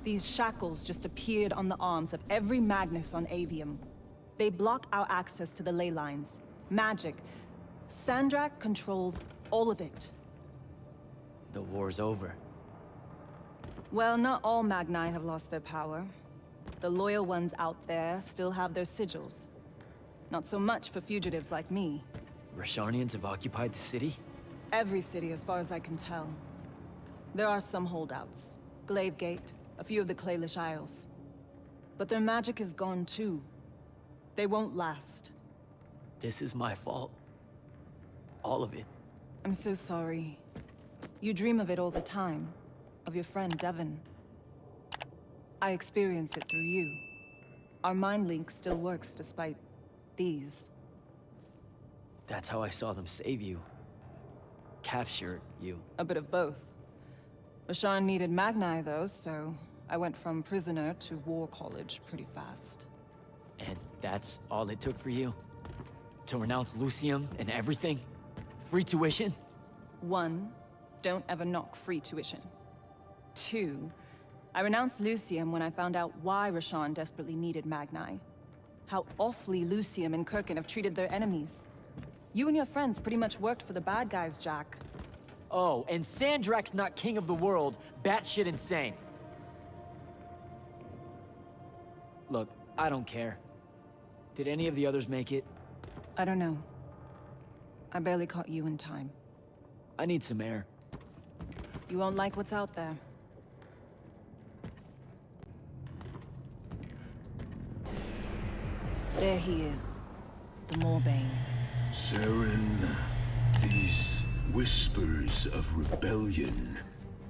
shackles just appeared on the arms of every Magnus on Aveum. They block our access to the ley lines. Magic. Sandrak controls all of it. The war's over. Well, not all Magni have lost their power. The loyal ones out there still have their sigils. Not so much for fugitives like me. Rasharnians have occupied the city? Every city, as far as I can tell. There are some holdouts. Glavegate, a few of the Clayllish Isles. But their magic is gone too. They won't last. This is my fault. All of it. I'm so sorry. You dream of it all the time. Of your friend, Devin. I experience it through you. Our mind link still works despite these. That's how I saw them save you. capture you? A bit of both. Rasharn needed Magni, though, so I went from prisoner to war college pretty fast. And that's all it took for you? To renounce Lucium and everything? Free tuition? 1, don't ever knock free tuition. 2, I renounced Lucium when I found out why Rasharn desperately needed Magni. How awfully Lucium and Kirkin have treated their enemies. You and your friends pretty much worked for the bad guys, Jack. Oh, and Sandrak's not king of the world, batshit insane. Look, I don't care. Did any of the others make it? I don't know. I barely caught you in time. I need some air. You won't like what's out there. There he is. The Moorbane. Saren, these whispers of rebellion,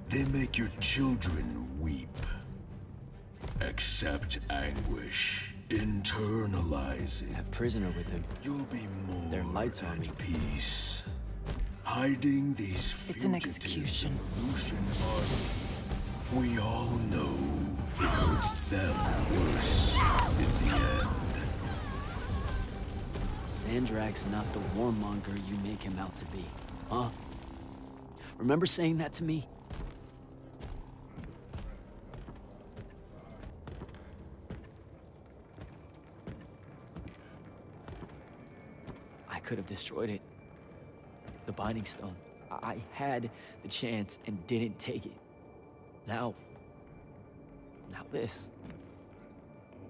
they make your children weep. Accept anguish. Internalize it. That prisoner with him. You'll be more Their lights on me. at peace. Hiding these It's an execution. revolution army. We all know it hurts them worse in the end. Sandrak's not the warmonger you make him out to be, huh? Remember saying that to me? I could have destroyed it. The Binding Stone. I had the chance and didn't take it. Now this.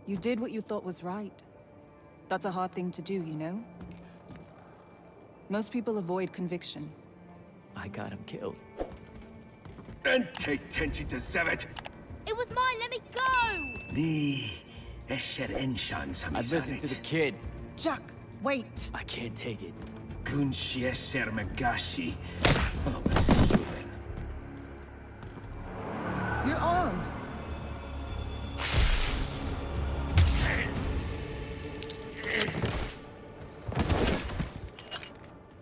You did what you thought was right. That's a hard thing to do, you know? Most people avoid conviction. I got him killed. And take tension to Zevet! It was mine, let me go! The Acer Enshan I'd listen to the kid. Jack, wait! I can't take it. Kunshi Acer Magashi. Your arm!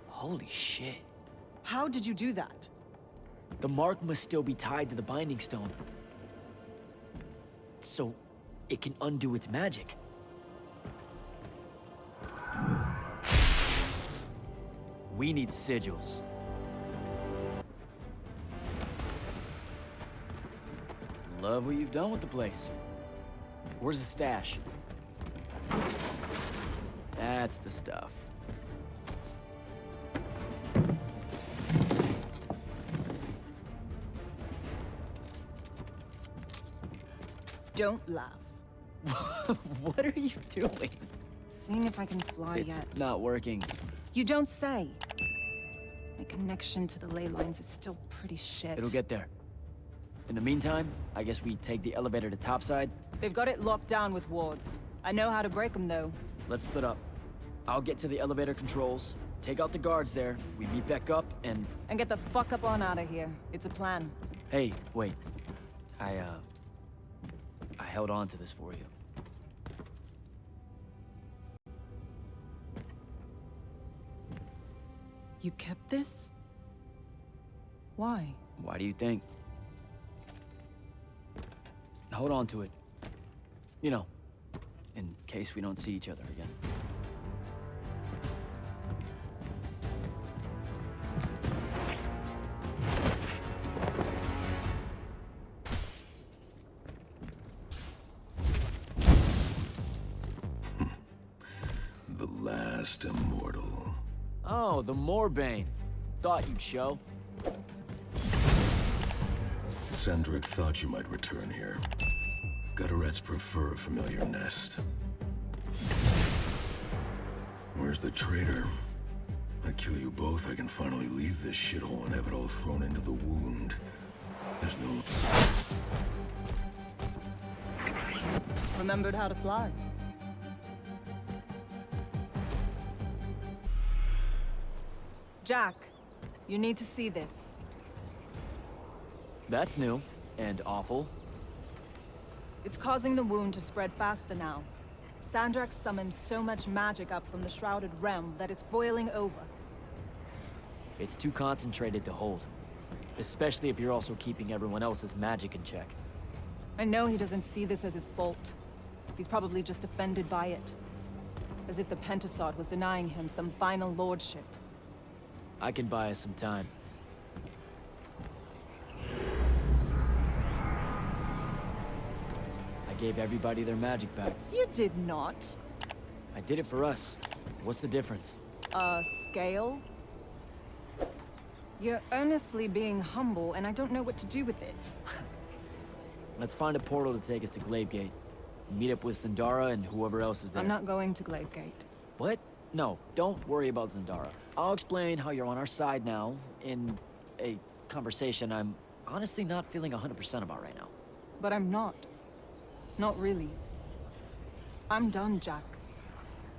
Holy shit. How did you do that? The mark must still be tied to the Binding Stone. So, it can undo its magic. We need sigils. Love what you've done with the place. Where's the stash? That's the stuff. Don't laugh. What are you doing? Seeing if I can fly It's yet. not working. You don't say. My connection to the ley lines is still pretty shit. It'll get there. In the meantime, I guess we take the elevator to topside. They've got it locked down with wards. I know how to break them, though. Let's split up. I'll get to the elevator controls, take out the guards there, we meet back up, and... And get the fuck up on out of here. It's a plan. Hey, wait. I held on to this for you. You kept this? Why? Why do you think? Hold on to it. You know, in case we don't see each other again. The last immortal. Oh, the Moorbane. Thought you'd show. Sandrak thought you might return here. Gutterets prefer a familiar nest. Where's the traitor? I kill you both, I can finally leave this shithole and have it all thrown into the wound. There's no... Remembered how to fly. Jack, you need to see this. That's new. And awful. It's causing the wound to spread faster now. Sandrak summoned so much magic up from the Shrouded Realm that it's boiling over. It's too concentrated to hold. Especially if you're also keeping everyone else's magic in check. I know he doesn't see this as his fault. He's probably just offended by it. As if the Pentasod was denying him some final lordship. I can buy us some time. I gave everybody their magic back. You did not. I did it for us. What's the difference? Scale? You're earnestly being humble, and I don't know what to do with it. Let's find a portal to take us to Glavegate. Meet up with Zendara and whoever else is there. I'm not going to Glavegate. What? No, don't worry about Zendara. I'll explain how you're on our side now in a conversation I'm honestly not feeling 100% about right now. But I'm not. Not really. I'm done, Jack.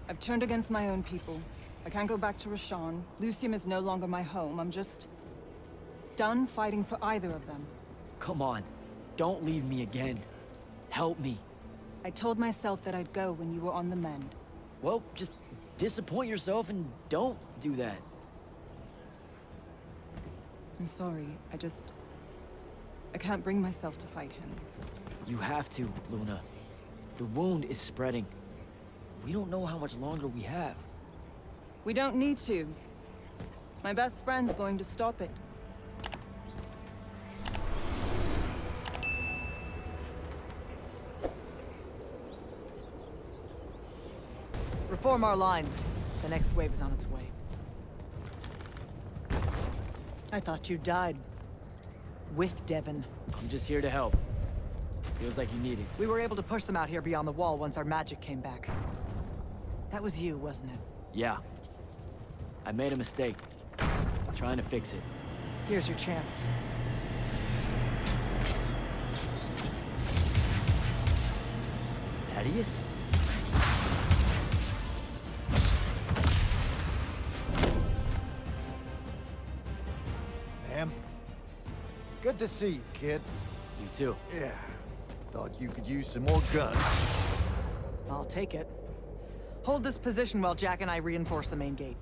I've turned against my own people. I can't go back to Rasharn. Lucium is no longer my home. I'm just done fighting for either of them. Come on. Don't leave me again. Help me. I told myself that I'd go when you were on the mend. Well, just disappoint yourself and don't do that. I'm sorry. I can't bring myself to fight him. You have to, Luna. The wound is spreading. We don't know how much longer we have. We don't need to. My best friend's going to stop it. Reform our lines. The next wave is on its way. I thought you died. With Devon. I'm just here to help. Feels like you need it. We were able to push them out here beyond the wall once our magic came back. That was you, wasn't it? Yeah. I made a mistake. Trying to fix it. Here's your chance. Thaddeus? Ma'am. Good to see you, kid. You too. Yeah. Thought you could use some more guns. I'll take it. Hold this position while Jack and I reinforce the main gate.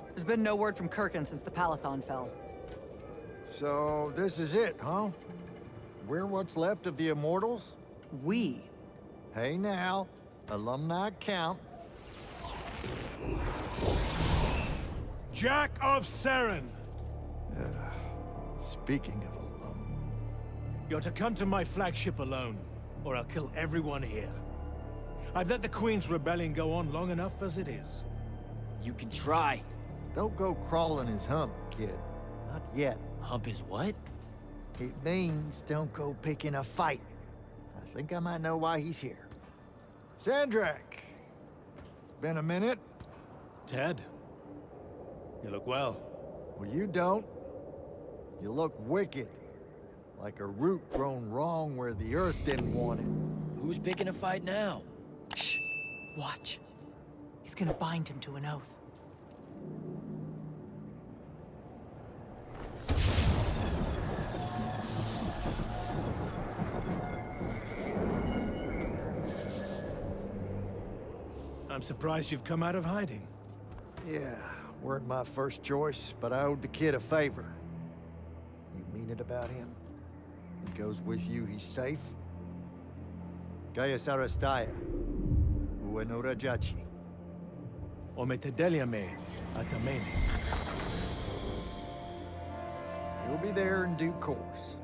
There's been no word from Kirkin since the Palathon fell. So, this is it, huh? We're what's left of the Immortals? We? Hey now, alumni count. Jack of Seren! Speaking of alum... You're to come to my flagship alone, or I'll kill everyone here. I've let the Queen's rebellion go on long enough as it is. You can try. Don't go crawling his hump, kid. Not yet. Hump his what? It means don't go picking a fight. I think I might know why he's here. Sandrak! It's been a minute. Ted, you look well. Well, you don't. You look wicked. Like a root grown wrong where the earth didn't want it. Who's picking a fight now? Shh! Watch. He's gonna bind him to an oath. I'm surprised you've come out of hiding. Yeah, weren't my first choice, but I owed the kid a favor. You mean it about him? He goes with you, he's safe? Gaius Arastaya. Ueno Rajachi. Ometedeliame Akamene. You'll be there in due course.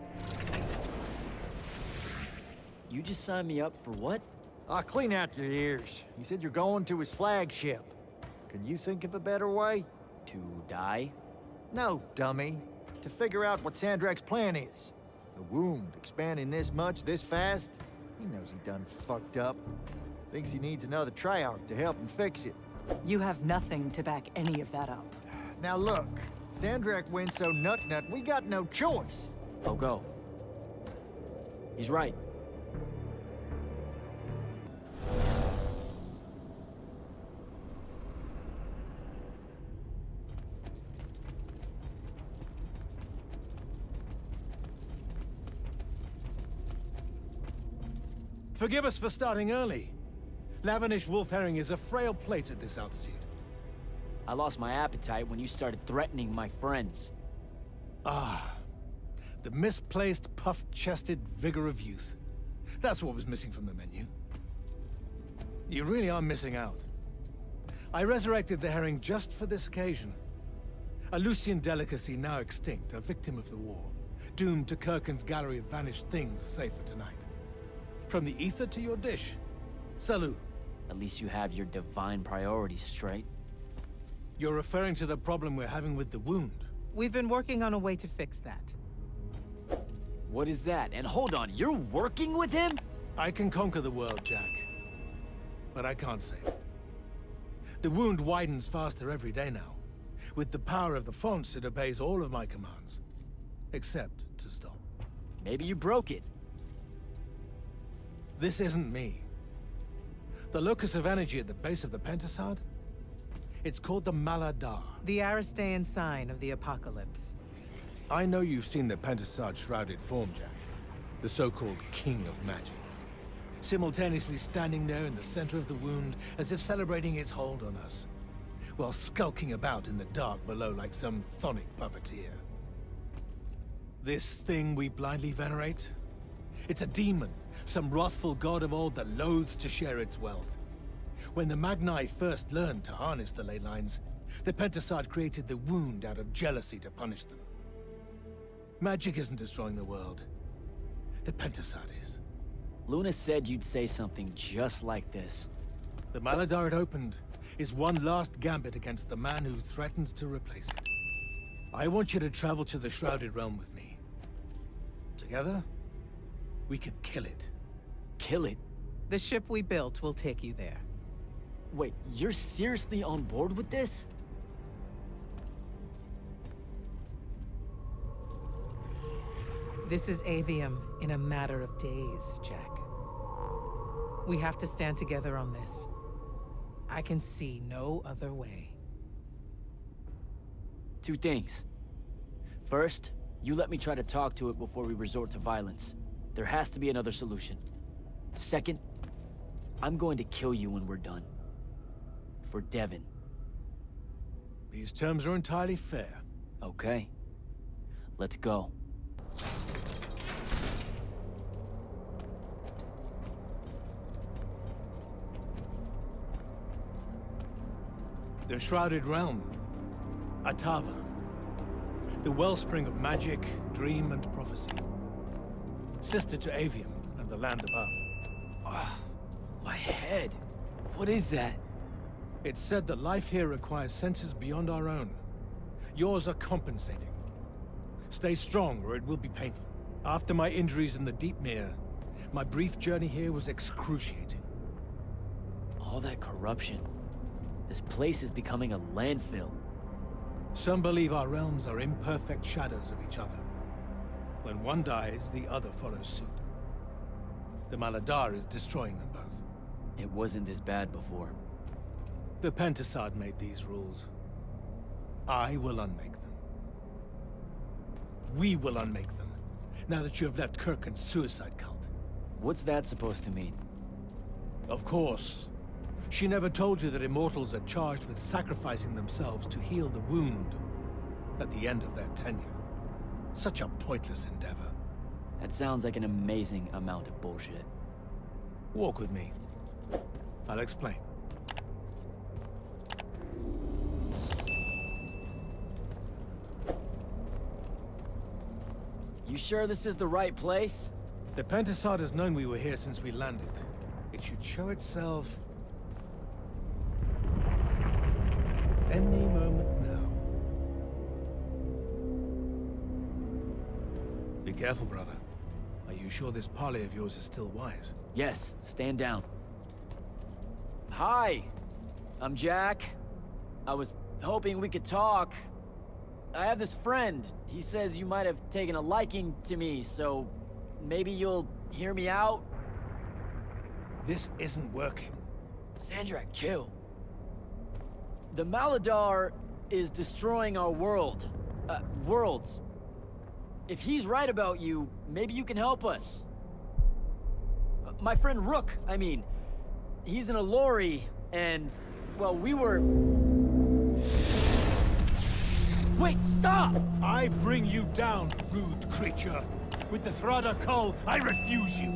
You just signed me up for what? I'll clean out your ears. He said you're going to his flagship. Can you think of a better way? To die? No, dummy. To figure out what Sandrak's plan is. The wound expanding this much, this fast? He knows he done fucked up. Thinks he needs another Triarch to help him fix it. You have nothing to back any of that up. Now look, Sandrak wins so nut-nut, we got no choice. I'll go. He's right. Forgive us for starting early. Lavinish wolf herring is a frail plate at this altitude. I lost my appetite when you started threatening my friends. Ah, the misplaced, puff-chested vigor of youth. That's what was missing from the menu. You really are missing out. I resurrected the herring just for this occasion. A Lucian delicacy now extinct, a victim of the war, doomed to Kirkin's gallery of vanished things, save for tonight. From the ether to your dish. Salute. At least you have your divine priorities straight. You're referring to the problem we're having with the wound. We've been working on a way to fix that. What is that? And hold on, you're working with him? I can conquer the world, Jack. But I can't save it. The wound widens faster every day now. With the power of the fonts, it obeys all of my commands. Except to stop. Maybe you broke it. This isn't me. The locus of energy at the base of the Pentasod? It's called the Maladar. The Aristean sign of the apocalypse. I know you've seen the Pentasod shrouded form, Jack. The so-called King of Magic. Simultaneously standing there in the center of the wound, as if celebrating its hold on us, while skulking about in the dark below like some chthonic puppeteer. This thing we blindly venerate? It's a demon, some wrathful god of old that loathes to share its wealth. When the Magni first learned to harness the ley lines, the Pentasod created the wound out of jealousy to punish them. Magic isn't destroying the world. The Pentasod is. Luna said you'd say something just like this. The Maladar it opened is one last gambit against the man who threatens to replace it. I want you to travel to the Shrouded Realm with me. Together, we can kill it. Kill it? The ship we built will take you there. Wait, you're seriously on board with this? This is Aveum in a matter of days, Jack. We have to stand together on this. I can see no other way. Two things. First, you let me try to talk to it before we resort to violence. There has to be another solution. Second, I'm going to kill you when we're done. For Devon. These terms are entirely fair. Okay. Let's go. The Shrouded Realm. Atava. The wellspring of magic, dream, and prophecy. Sister to Aveum and the land above. Ah, my head. What is that? It's said that life here requires senses beyond our own. Yours are compensating. Stay strong, or it will be painful. After my injuries in the Deep Mere, my brief journey here was excruciating. All that corruption. This place is becoming a landfill. Some believe our realms are imperfect shadows of each other. When one dies, the other follows suit. The Maladar is destroying them both. It wasn't this bad before. The Pentasod made these rules. I will unmake them. We will unmake them, now that you have left Kirkin's suicide cult. What's that supposed to mean? Of course. She never told you that Immortals are charged with sacrificing themselves to heal the wound at the end of their tenure. Such a pointless endeavor. That sounds like an amazing amount of bullshit. Walk with me. I'll explain. You sure this is the right place? The Pentasod has known we were here since we landed. It should show itself any moment now. Be careful, brother. Are you sure this parley of yours is still wise? Yes, stand down. Hi, I'm Jack. I was hoping we could talk. I have this friend. He says you might have taken a liking to me, so maybe you'll hear me out? This isn't working. Sandrak, chill. The Maladar is destroying our world. Worlds. If he's right about you, maybe you can help us. My friend Rook, I mean. He's in a lorry, and, well, we were... Wait, stop! I bring you down, rude creature. With the Thrada Cull, I refuse you.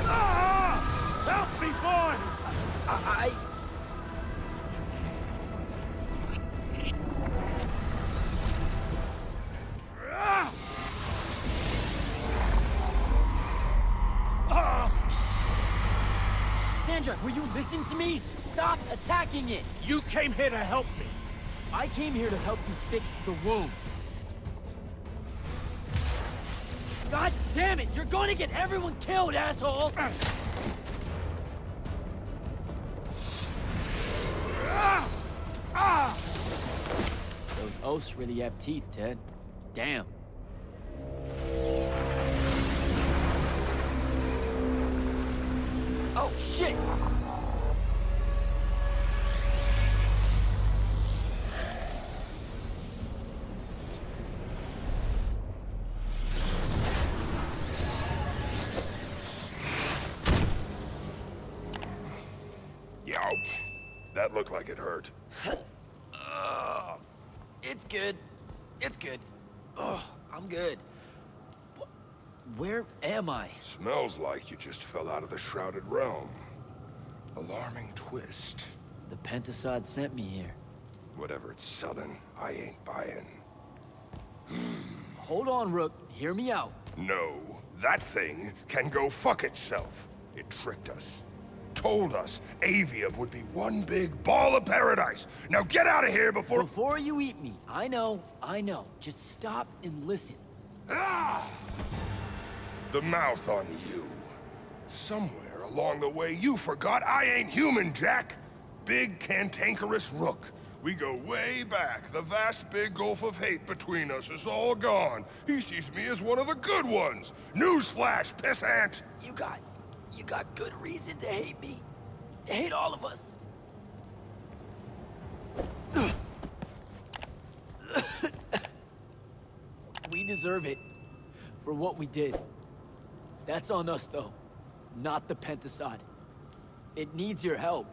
Ah! Help me, boy! Sandra, will you listen to me? Stop attacking it! You came here to help me. I came here to help you fix the wound. God damn it! You're gonna get everyone killed, asshole! Those oaths really have teeth, Ted. Damn. Oh, shit! Youch. That looked like it hurt. It's good. It's good. Oh, I'm good. Where am I? Smells like you just fell out of the Shrouded Realm. Alarming twist. The Pentasod sent me here. Whatever it's selling, I ain't buying. Hold on, Rook. Hear me out. No, that thing can go fuck itself. It tricked us. Told us Aveum would be one big ball of paradise. Now get out of here before... Before you eat me. I know. Just stop and listen. Ah! The mouth on you. Somewhere along the way you forgot I ain't human, Jack. Big cantankerous Rook. We go way back. The vast big gulf of hate between us is all gone. He sees me as one of the good ones. Newsflash, pissant! You got good reason to hate me. Hate all of us. We deserve it for what we did. That's on us, though, not the Pentasod. It needs your help.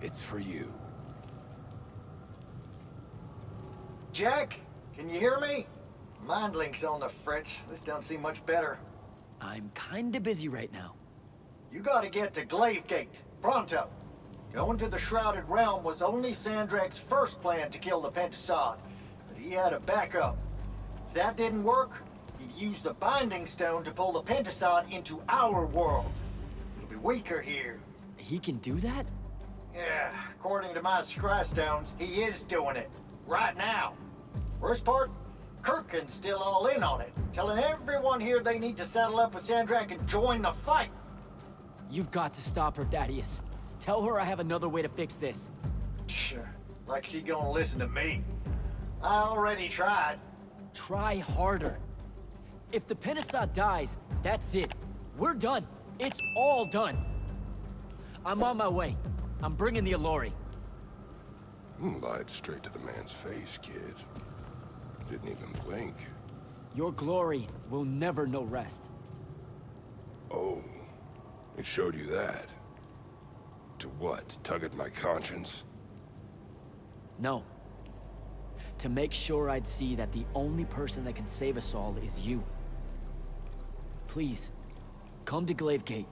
It's for you. Jack, can you hear me? Mind link's on the fritz. This don't seem much better. I'm kinda busy right now. You gotta get to Glavegate, pronto. Going to the Shrouded Realm was only Sandrak's first plan to kill the Pentasod, but he had a backup. If that didn't work, he'd use the Binding Stone to pull the Pentasod into our world. It'll be weaker here. He can do that? Yeah, according to my scry stones, he is doing it. Right now. Worst part? Kirkin's still all in on it, telling everyone here they need to saddle up with Sandrak and join the fight. You've got to stop her, Thaddeus. Tell her I have another way to fix this. Sure, like she gonna listen to me. I already tried. Try harder. If the Pentasod dies, that's it. We're done. It's all done. I'm on my way. I'm bringing the Allori. Lied straight to the man's face, kid. Didn't even blink. Your glory will never know rest. Oh, it showed you that. To what? Tug at my conscience? No. To make sure I'd see that the only person that can save us all is you. Please, come to Glavegate.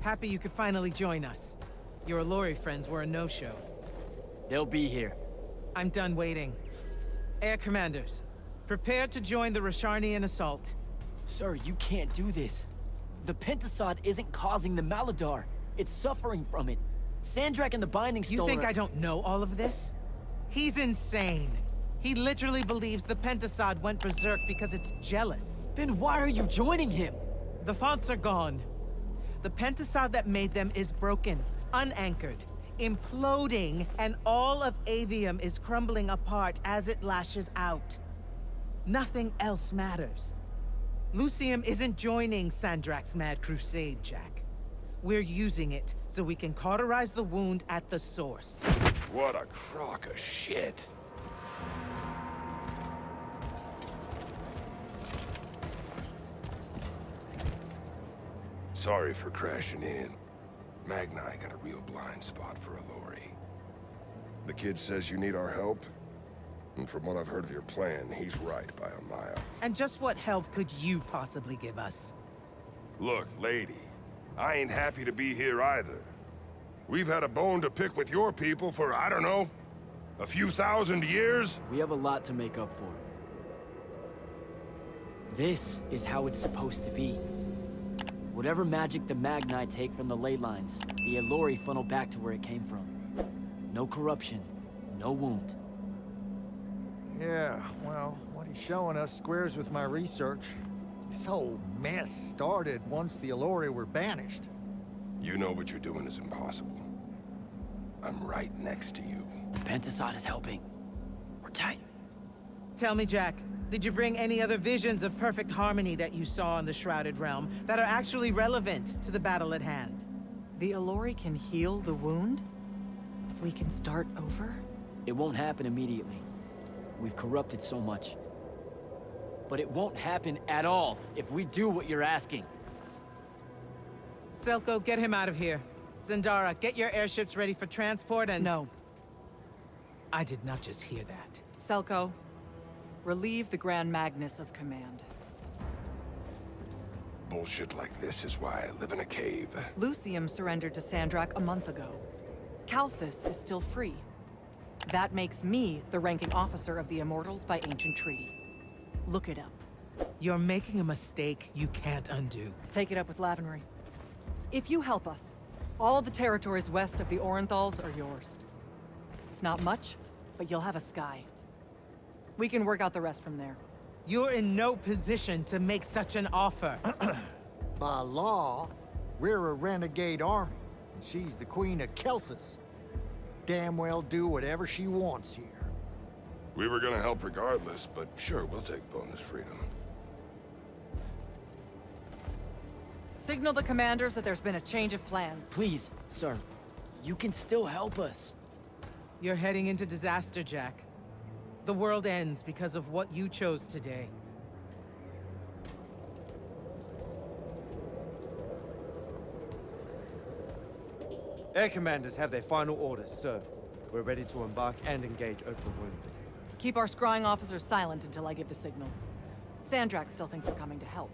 Happy you could finally join us. Your Allori friends were a no-show. They'll be here. I'm done waiting. Air Commanders, prepare to join the Rasharnian assault. Sir, you can't do this. The Pentasod isn't causing the Maladar. It's suffering from it. Sandrak and the Binding Stone You think I don't know all of this? He's insane. He literally believes the Pentasod went berserk because it's jealous. Then why are you joining him? The fonts are gone. The Pentasod that made them is broken, unanchored, imploding, and all of Aveum is crumbling apart as it lashes out. Nothing else matters. Lucium isn't joining Sandrak's mad crusade, Jack. We're using it so we can cauterize the wound at the source. What a crock of shit. Sorry for crashing in. Magni got a real blind spot for Alori. The kid says you need our help, and from what I've heard of your plan, he's right by a mile. And just what help could you possibly give us? Look, lady, I ain't happy to be here either. We've had a bone to pick with your people for, I don't know, a few thousand years? We have a lot to make up for. This is how it's supposed to be. Whatever magic the Magni take from the ley lines, the Alori funnel back to where it came from. No corruption, no wound. Yeah, well, what he's showing us squares with my research. This whole mess started once the Alori were banished. You know what you're doing is impossible. I'm right next to you. The Pentasod is helping. We're tight. Tell me, Jack, did you bring any other visions of perfect harmony that you saw in the Shrouded Realm that are actually relevant to the battle at hand? The Alori can heal the wound? We can start over? It won't happen immediately. We've corrupted so much. But it won't happen at all if we do what you're asking. Selko, get him out of here. Zendara, get your airships ready for transport and— No. I did not just hear that. Selko, relieve the Grand Magnus of command. Bullshit like this is why I live in a cave. Lucium surrendered to Sandrak a month ago. Kalthus is still free. That makes me the ranking officer of the Immortals by ancient treaty. Look it up. You're making a mistake you can't undo. Take it up with Lavenry. If you help us, all the territories west of the Orenthals are yours. It's not much, but you'll have a sky. We can work out the rest from there. You're in no position to make such an offer. By law, we're a renegade army, and she's the Queen of Kelthus. Damn well do whatever she wants here. We were gonna help regardless, but sure, we'll take bonus freedom. Signal the commanders that there's been a change of plans. Please, sir. You can still help us. You're heading into disaster, Jack. The world ends because of what you chose today. Air commanders have their final orders, sir. We're ready to embark and engage over the wound. Keep our scrying officers silent until I give the signal. Sandrak still thinks we're coming to help.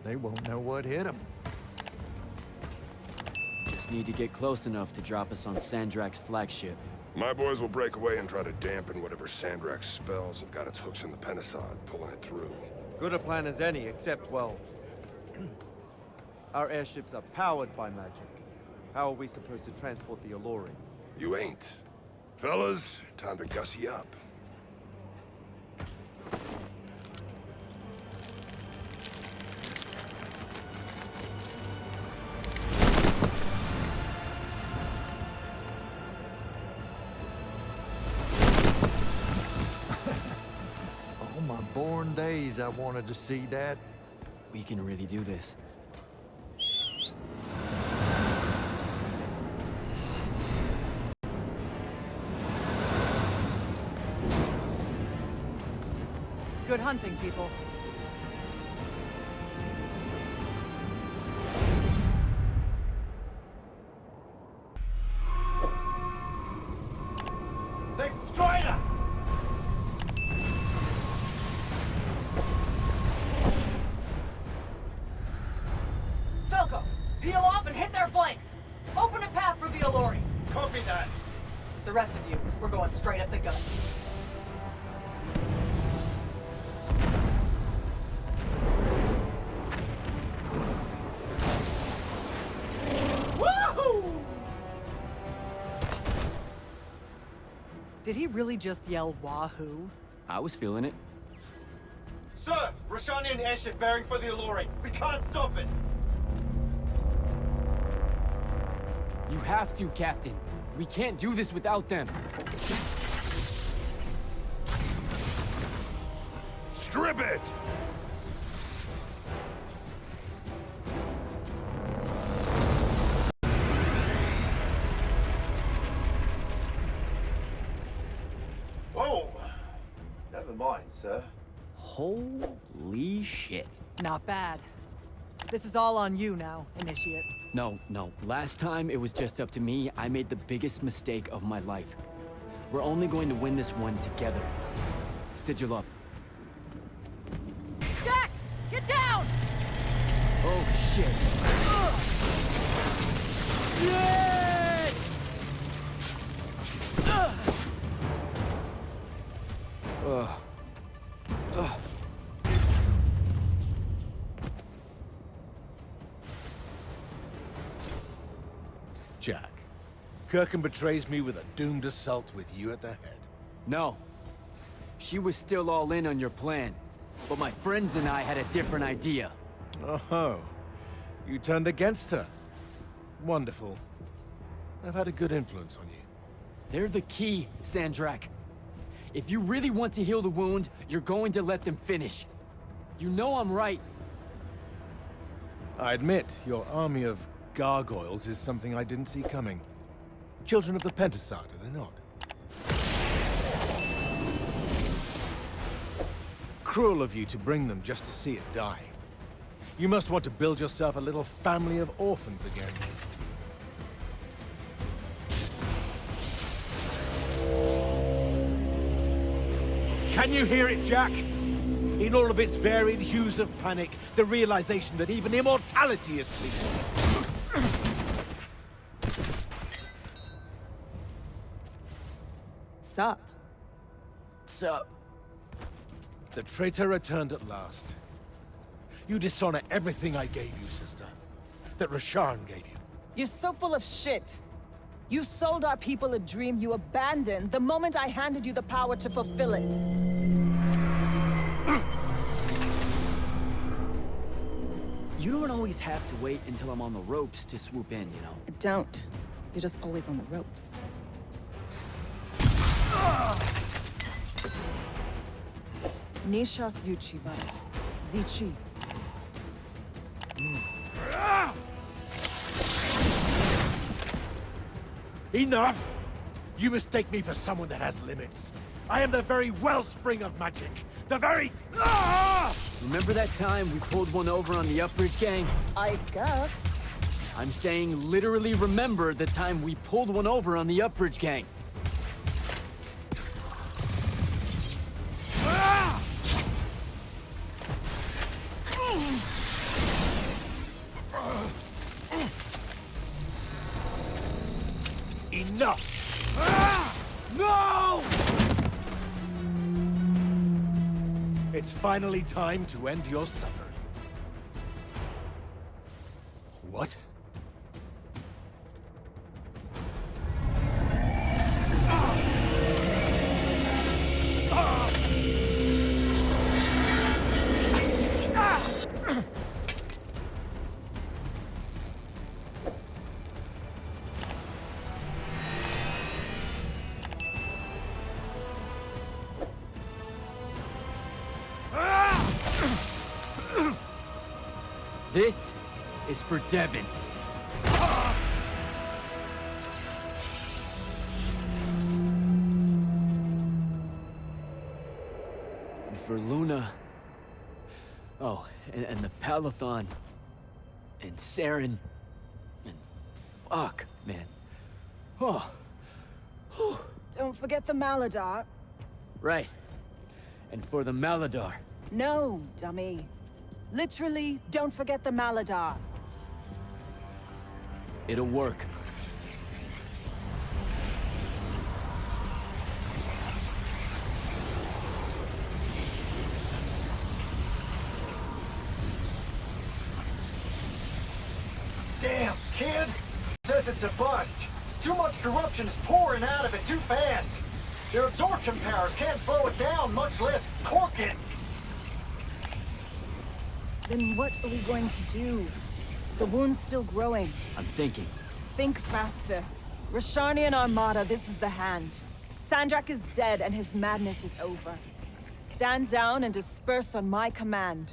They won't know what hit them. Just need to get close enough to drop us on Sandrak's flagship. My boys will break away and try to dampen whatever Sandrak's spells have got its hooks in the Pentasod, pulling it through. Good a plan as any, except, well... our airships are powered by magic. How are we supposed to transport the Alori? You ain't. Fellas, time to gussy up. All my born days I wanted to see that. We can really do this. Good hunting, people. They've destroyed us! Selko, peel off and hit their flanks! Open a path for the Alori! Copy that! The rest of you, we're going straight up the gut. Did he really just yell wahoo? I was feeling it. Sir! Roshanian airship bearing for the Allure. We can't stop it! You have to, Captain. We can't do this without them. Strip it! Whoa! Never mind, sir. Holy shit. Not bad. This is all on you now, Initiate. No. Last time it was just up to me. I made the biggest mistake of my life. We're only going to win this one together. Sigil up. Jack! Get down! Oh, shit. Shit! Jack, Kirkham betrays me with a doomed assault with you at the head. No. She was still all in on your plan. But my friends and I had a different idea. Oh, you turned against her. Wonderful. I've had a good influence on you. They're the key, Sandrak. If you really want to heal the wound, you're going to let them finish. You know I'm right. I admit, your army of gargoyles is something I didn't see coming. Children of the Pentasad, are they not? Cruel of you to bring them just to see it die. You must want to build yourself a little family of orphans again. Can you hear it, Jack? In all of its varied hues of panic, the realization that even immortality is fleeting. Sup? Sup? The traitor returned at last. You dishonor everything I gave you, sister. That Rasharn gave you. You're so full of shit. You sold our people a dream you abandoned the moment I handed you the power to fulfill it. You don't always have to wait until I'm on the ropes to swoop in, you know? I don't. You're just always on the ropes. Nishas Yuchibara. Zichi. Enough! You mistake me for someone that has limits. I am the very wellspring of magic. The very... Remember that time we pulled one over on the Upbridge gang? I guess. I'm saying literally remember the time we pulled one over on the Upbridge gang. Enough! No! It's finally time to end your suffering. What? This is for Devin. And for Luna. Oh, and the Palathon. And Saren. And fuck, man. Oh. Don't forget the Maladar. Right. And for the Maladar. No, dummy. Literally, don't forget the Maladar. It'll work. Damn, kid! Says it's a bust. Too much corruption is pouring out of it too fast. Their absorption powers can't slow it down, much less cork it. Then what are we going to do? The wound's still growing. I'm thinking. Think faster. Rasharnian Armada, this is the hand. Sandrak is dead and his madness is over. Stand down and disperse on my command.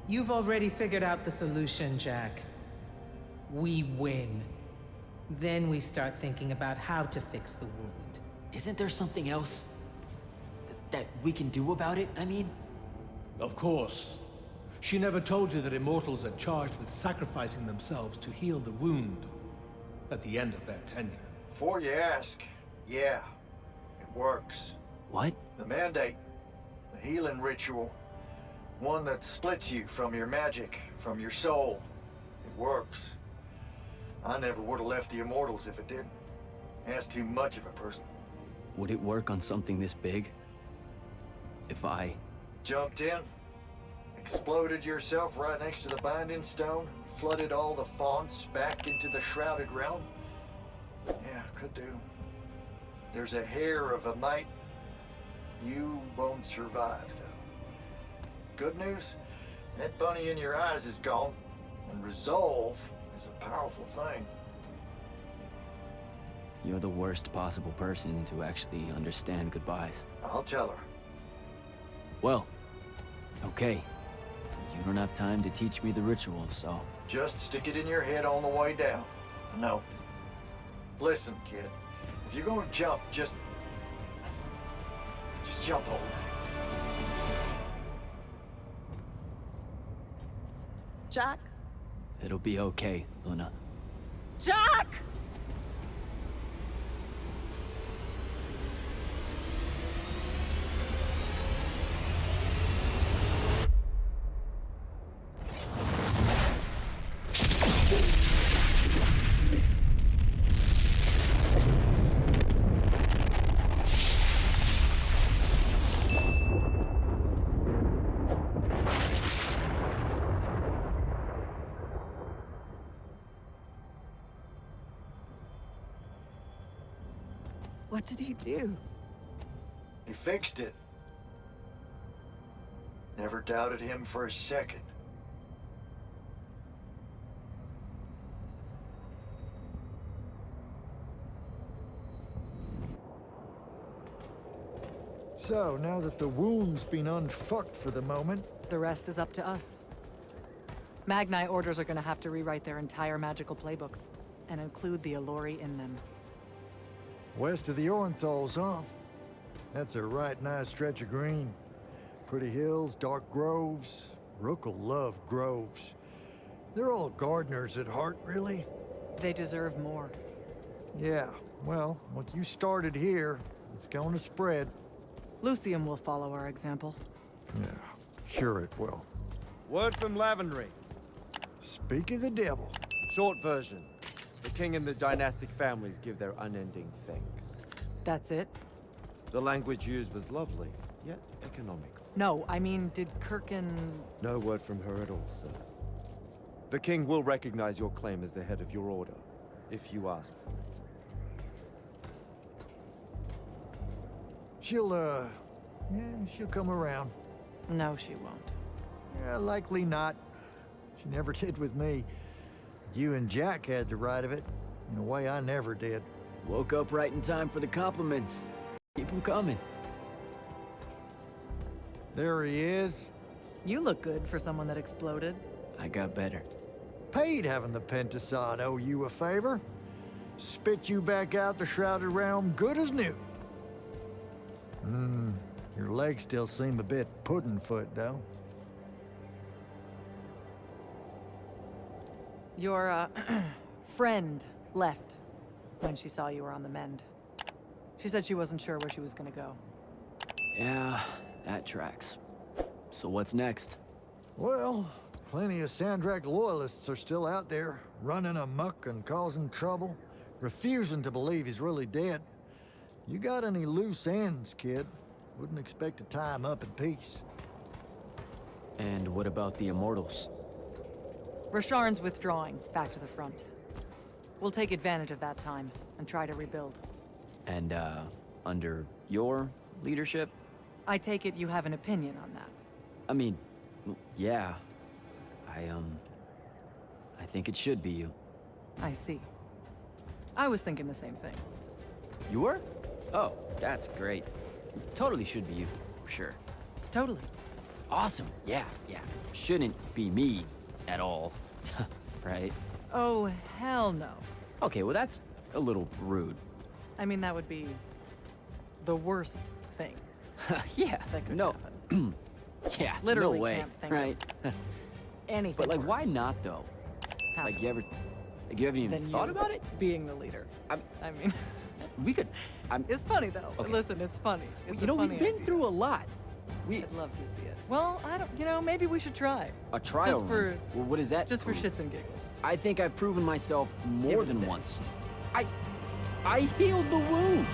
You've already figured out the solution, Jack. We win. Then we start thinking about how to fix the wound. Isn't there something else that we can do about it, I mean? Of course. She never told you that Immortals are charged with sacrificing themselves to heal the wound at the end of their tenure. Before you ask, yeah, it works. What? The mandate, the healing ritual, one that splits you from your magic, from your soul. It works. I never would have left the Immortals if it didn't. That's too much of a person. Would it work on something this big? If I... Jumped in, exploded yourself right next to the binding stone, flooded all the fonts back into the shrouded realm? Yeah, could do. There's a hair of a mite. You won't survive, though. Good news, that bunny in your eyes is gone, and resolve is a powerful thing. You're the worst possible person to actually understand goodbyes. I'll tell her. Well, okay. You don't have time to teach me the ritual, so... Just stick it in your head on the way down. No. Listen, kid. If you're gonna jump, just jump already. Jack? It'll be okay, Luna. Jack! What did he do? He fixed it. Never doubted him for a second. So, now that the wound's been unfucked for the moment... The rest is up to us. Magni orders are gonna have to rewrite their entire magical playbooks, and include the Alluri in them. West of the Orenthals, huh? That's a right nice stretch of green. Pretty hills, dark groves. Rook'll love groves. They're all gardeners at heart, really. They deserve more. Yeah, well, what you started here, it's going to spread. Lucium will follow our example. Yeah, sure it will. Word from Lavendry. Speak of the devil. Short version. The king and the dynastic families give their unending thanks. That's it? The language used was lovely, yet economical. No, I mean, did Kirkin... No word from her at all, sir. The king will recognize your claim as the head of your order, if you ask for it. She'll come around. No, she won't. Yeah, likely not. She never did with me. You and Jack had the right of it, in a way I never did. Woke up right in time for the compliments. Keep them coming. There he is. You look good for someone that exploded. I got better. Paid having the Pentasod owe you a favor. Spit you back out the Shrouded Realm good as new. Your legs still seem a bit pudding-foot, though. Your, friend left when she saw you were on the mend. She said she wasn't sure where she was gonna go. Yeah, that tracks. So what's next? Well, plenty of Sandrak loyalists are still out there, running amok and causing trouble, refusing to believe he's really dead. You got any loose ends, kid? Wouldn't expect to tie him up in peace. And what about the Immortals? Rasharn's withdrawing, back to the front. We'll take advantage of that time and try to rebuild. And, under your leadership? I take it you have an opinion on that. I mean, yeah. I think it should be you. I see. I was thinking the same thing. You were? Oh, that's great. Totally should be you, for sure. Totally. Awesome, yeah. Shouldn't be me at all, right? Oh, hell no. Okay, well that's a little rude. I mean, that would be the worst thing. Yeah, that could no. happen. Yeah, Literally no way, can't think right? of anything. But like, worse. why not though? Happened. Like, you haven't even Than thought you about it? Being the leader. I mean, we could. It's funny though. Okay. Listen, it's funny. It's You know, a funny we've been idea. through a lot. I'd love to see it. Well, I don't. You know, maybe we should try. A trial Just for. run? Well, what is that? Just for prove? shits and giggles. I think I've proven myself more Give it a than day. once. I healed the wound.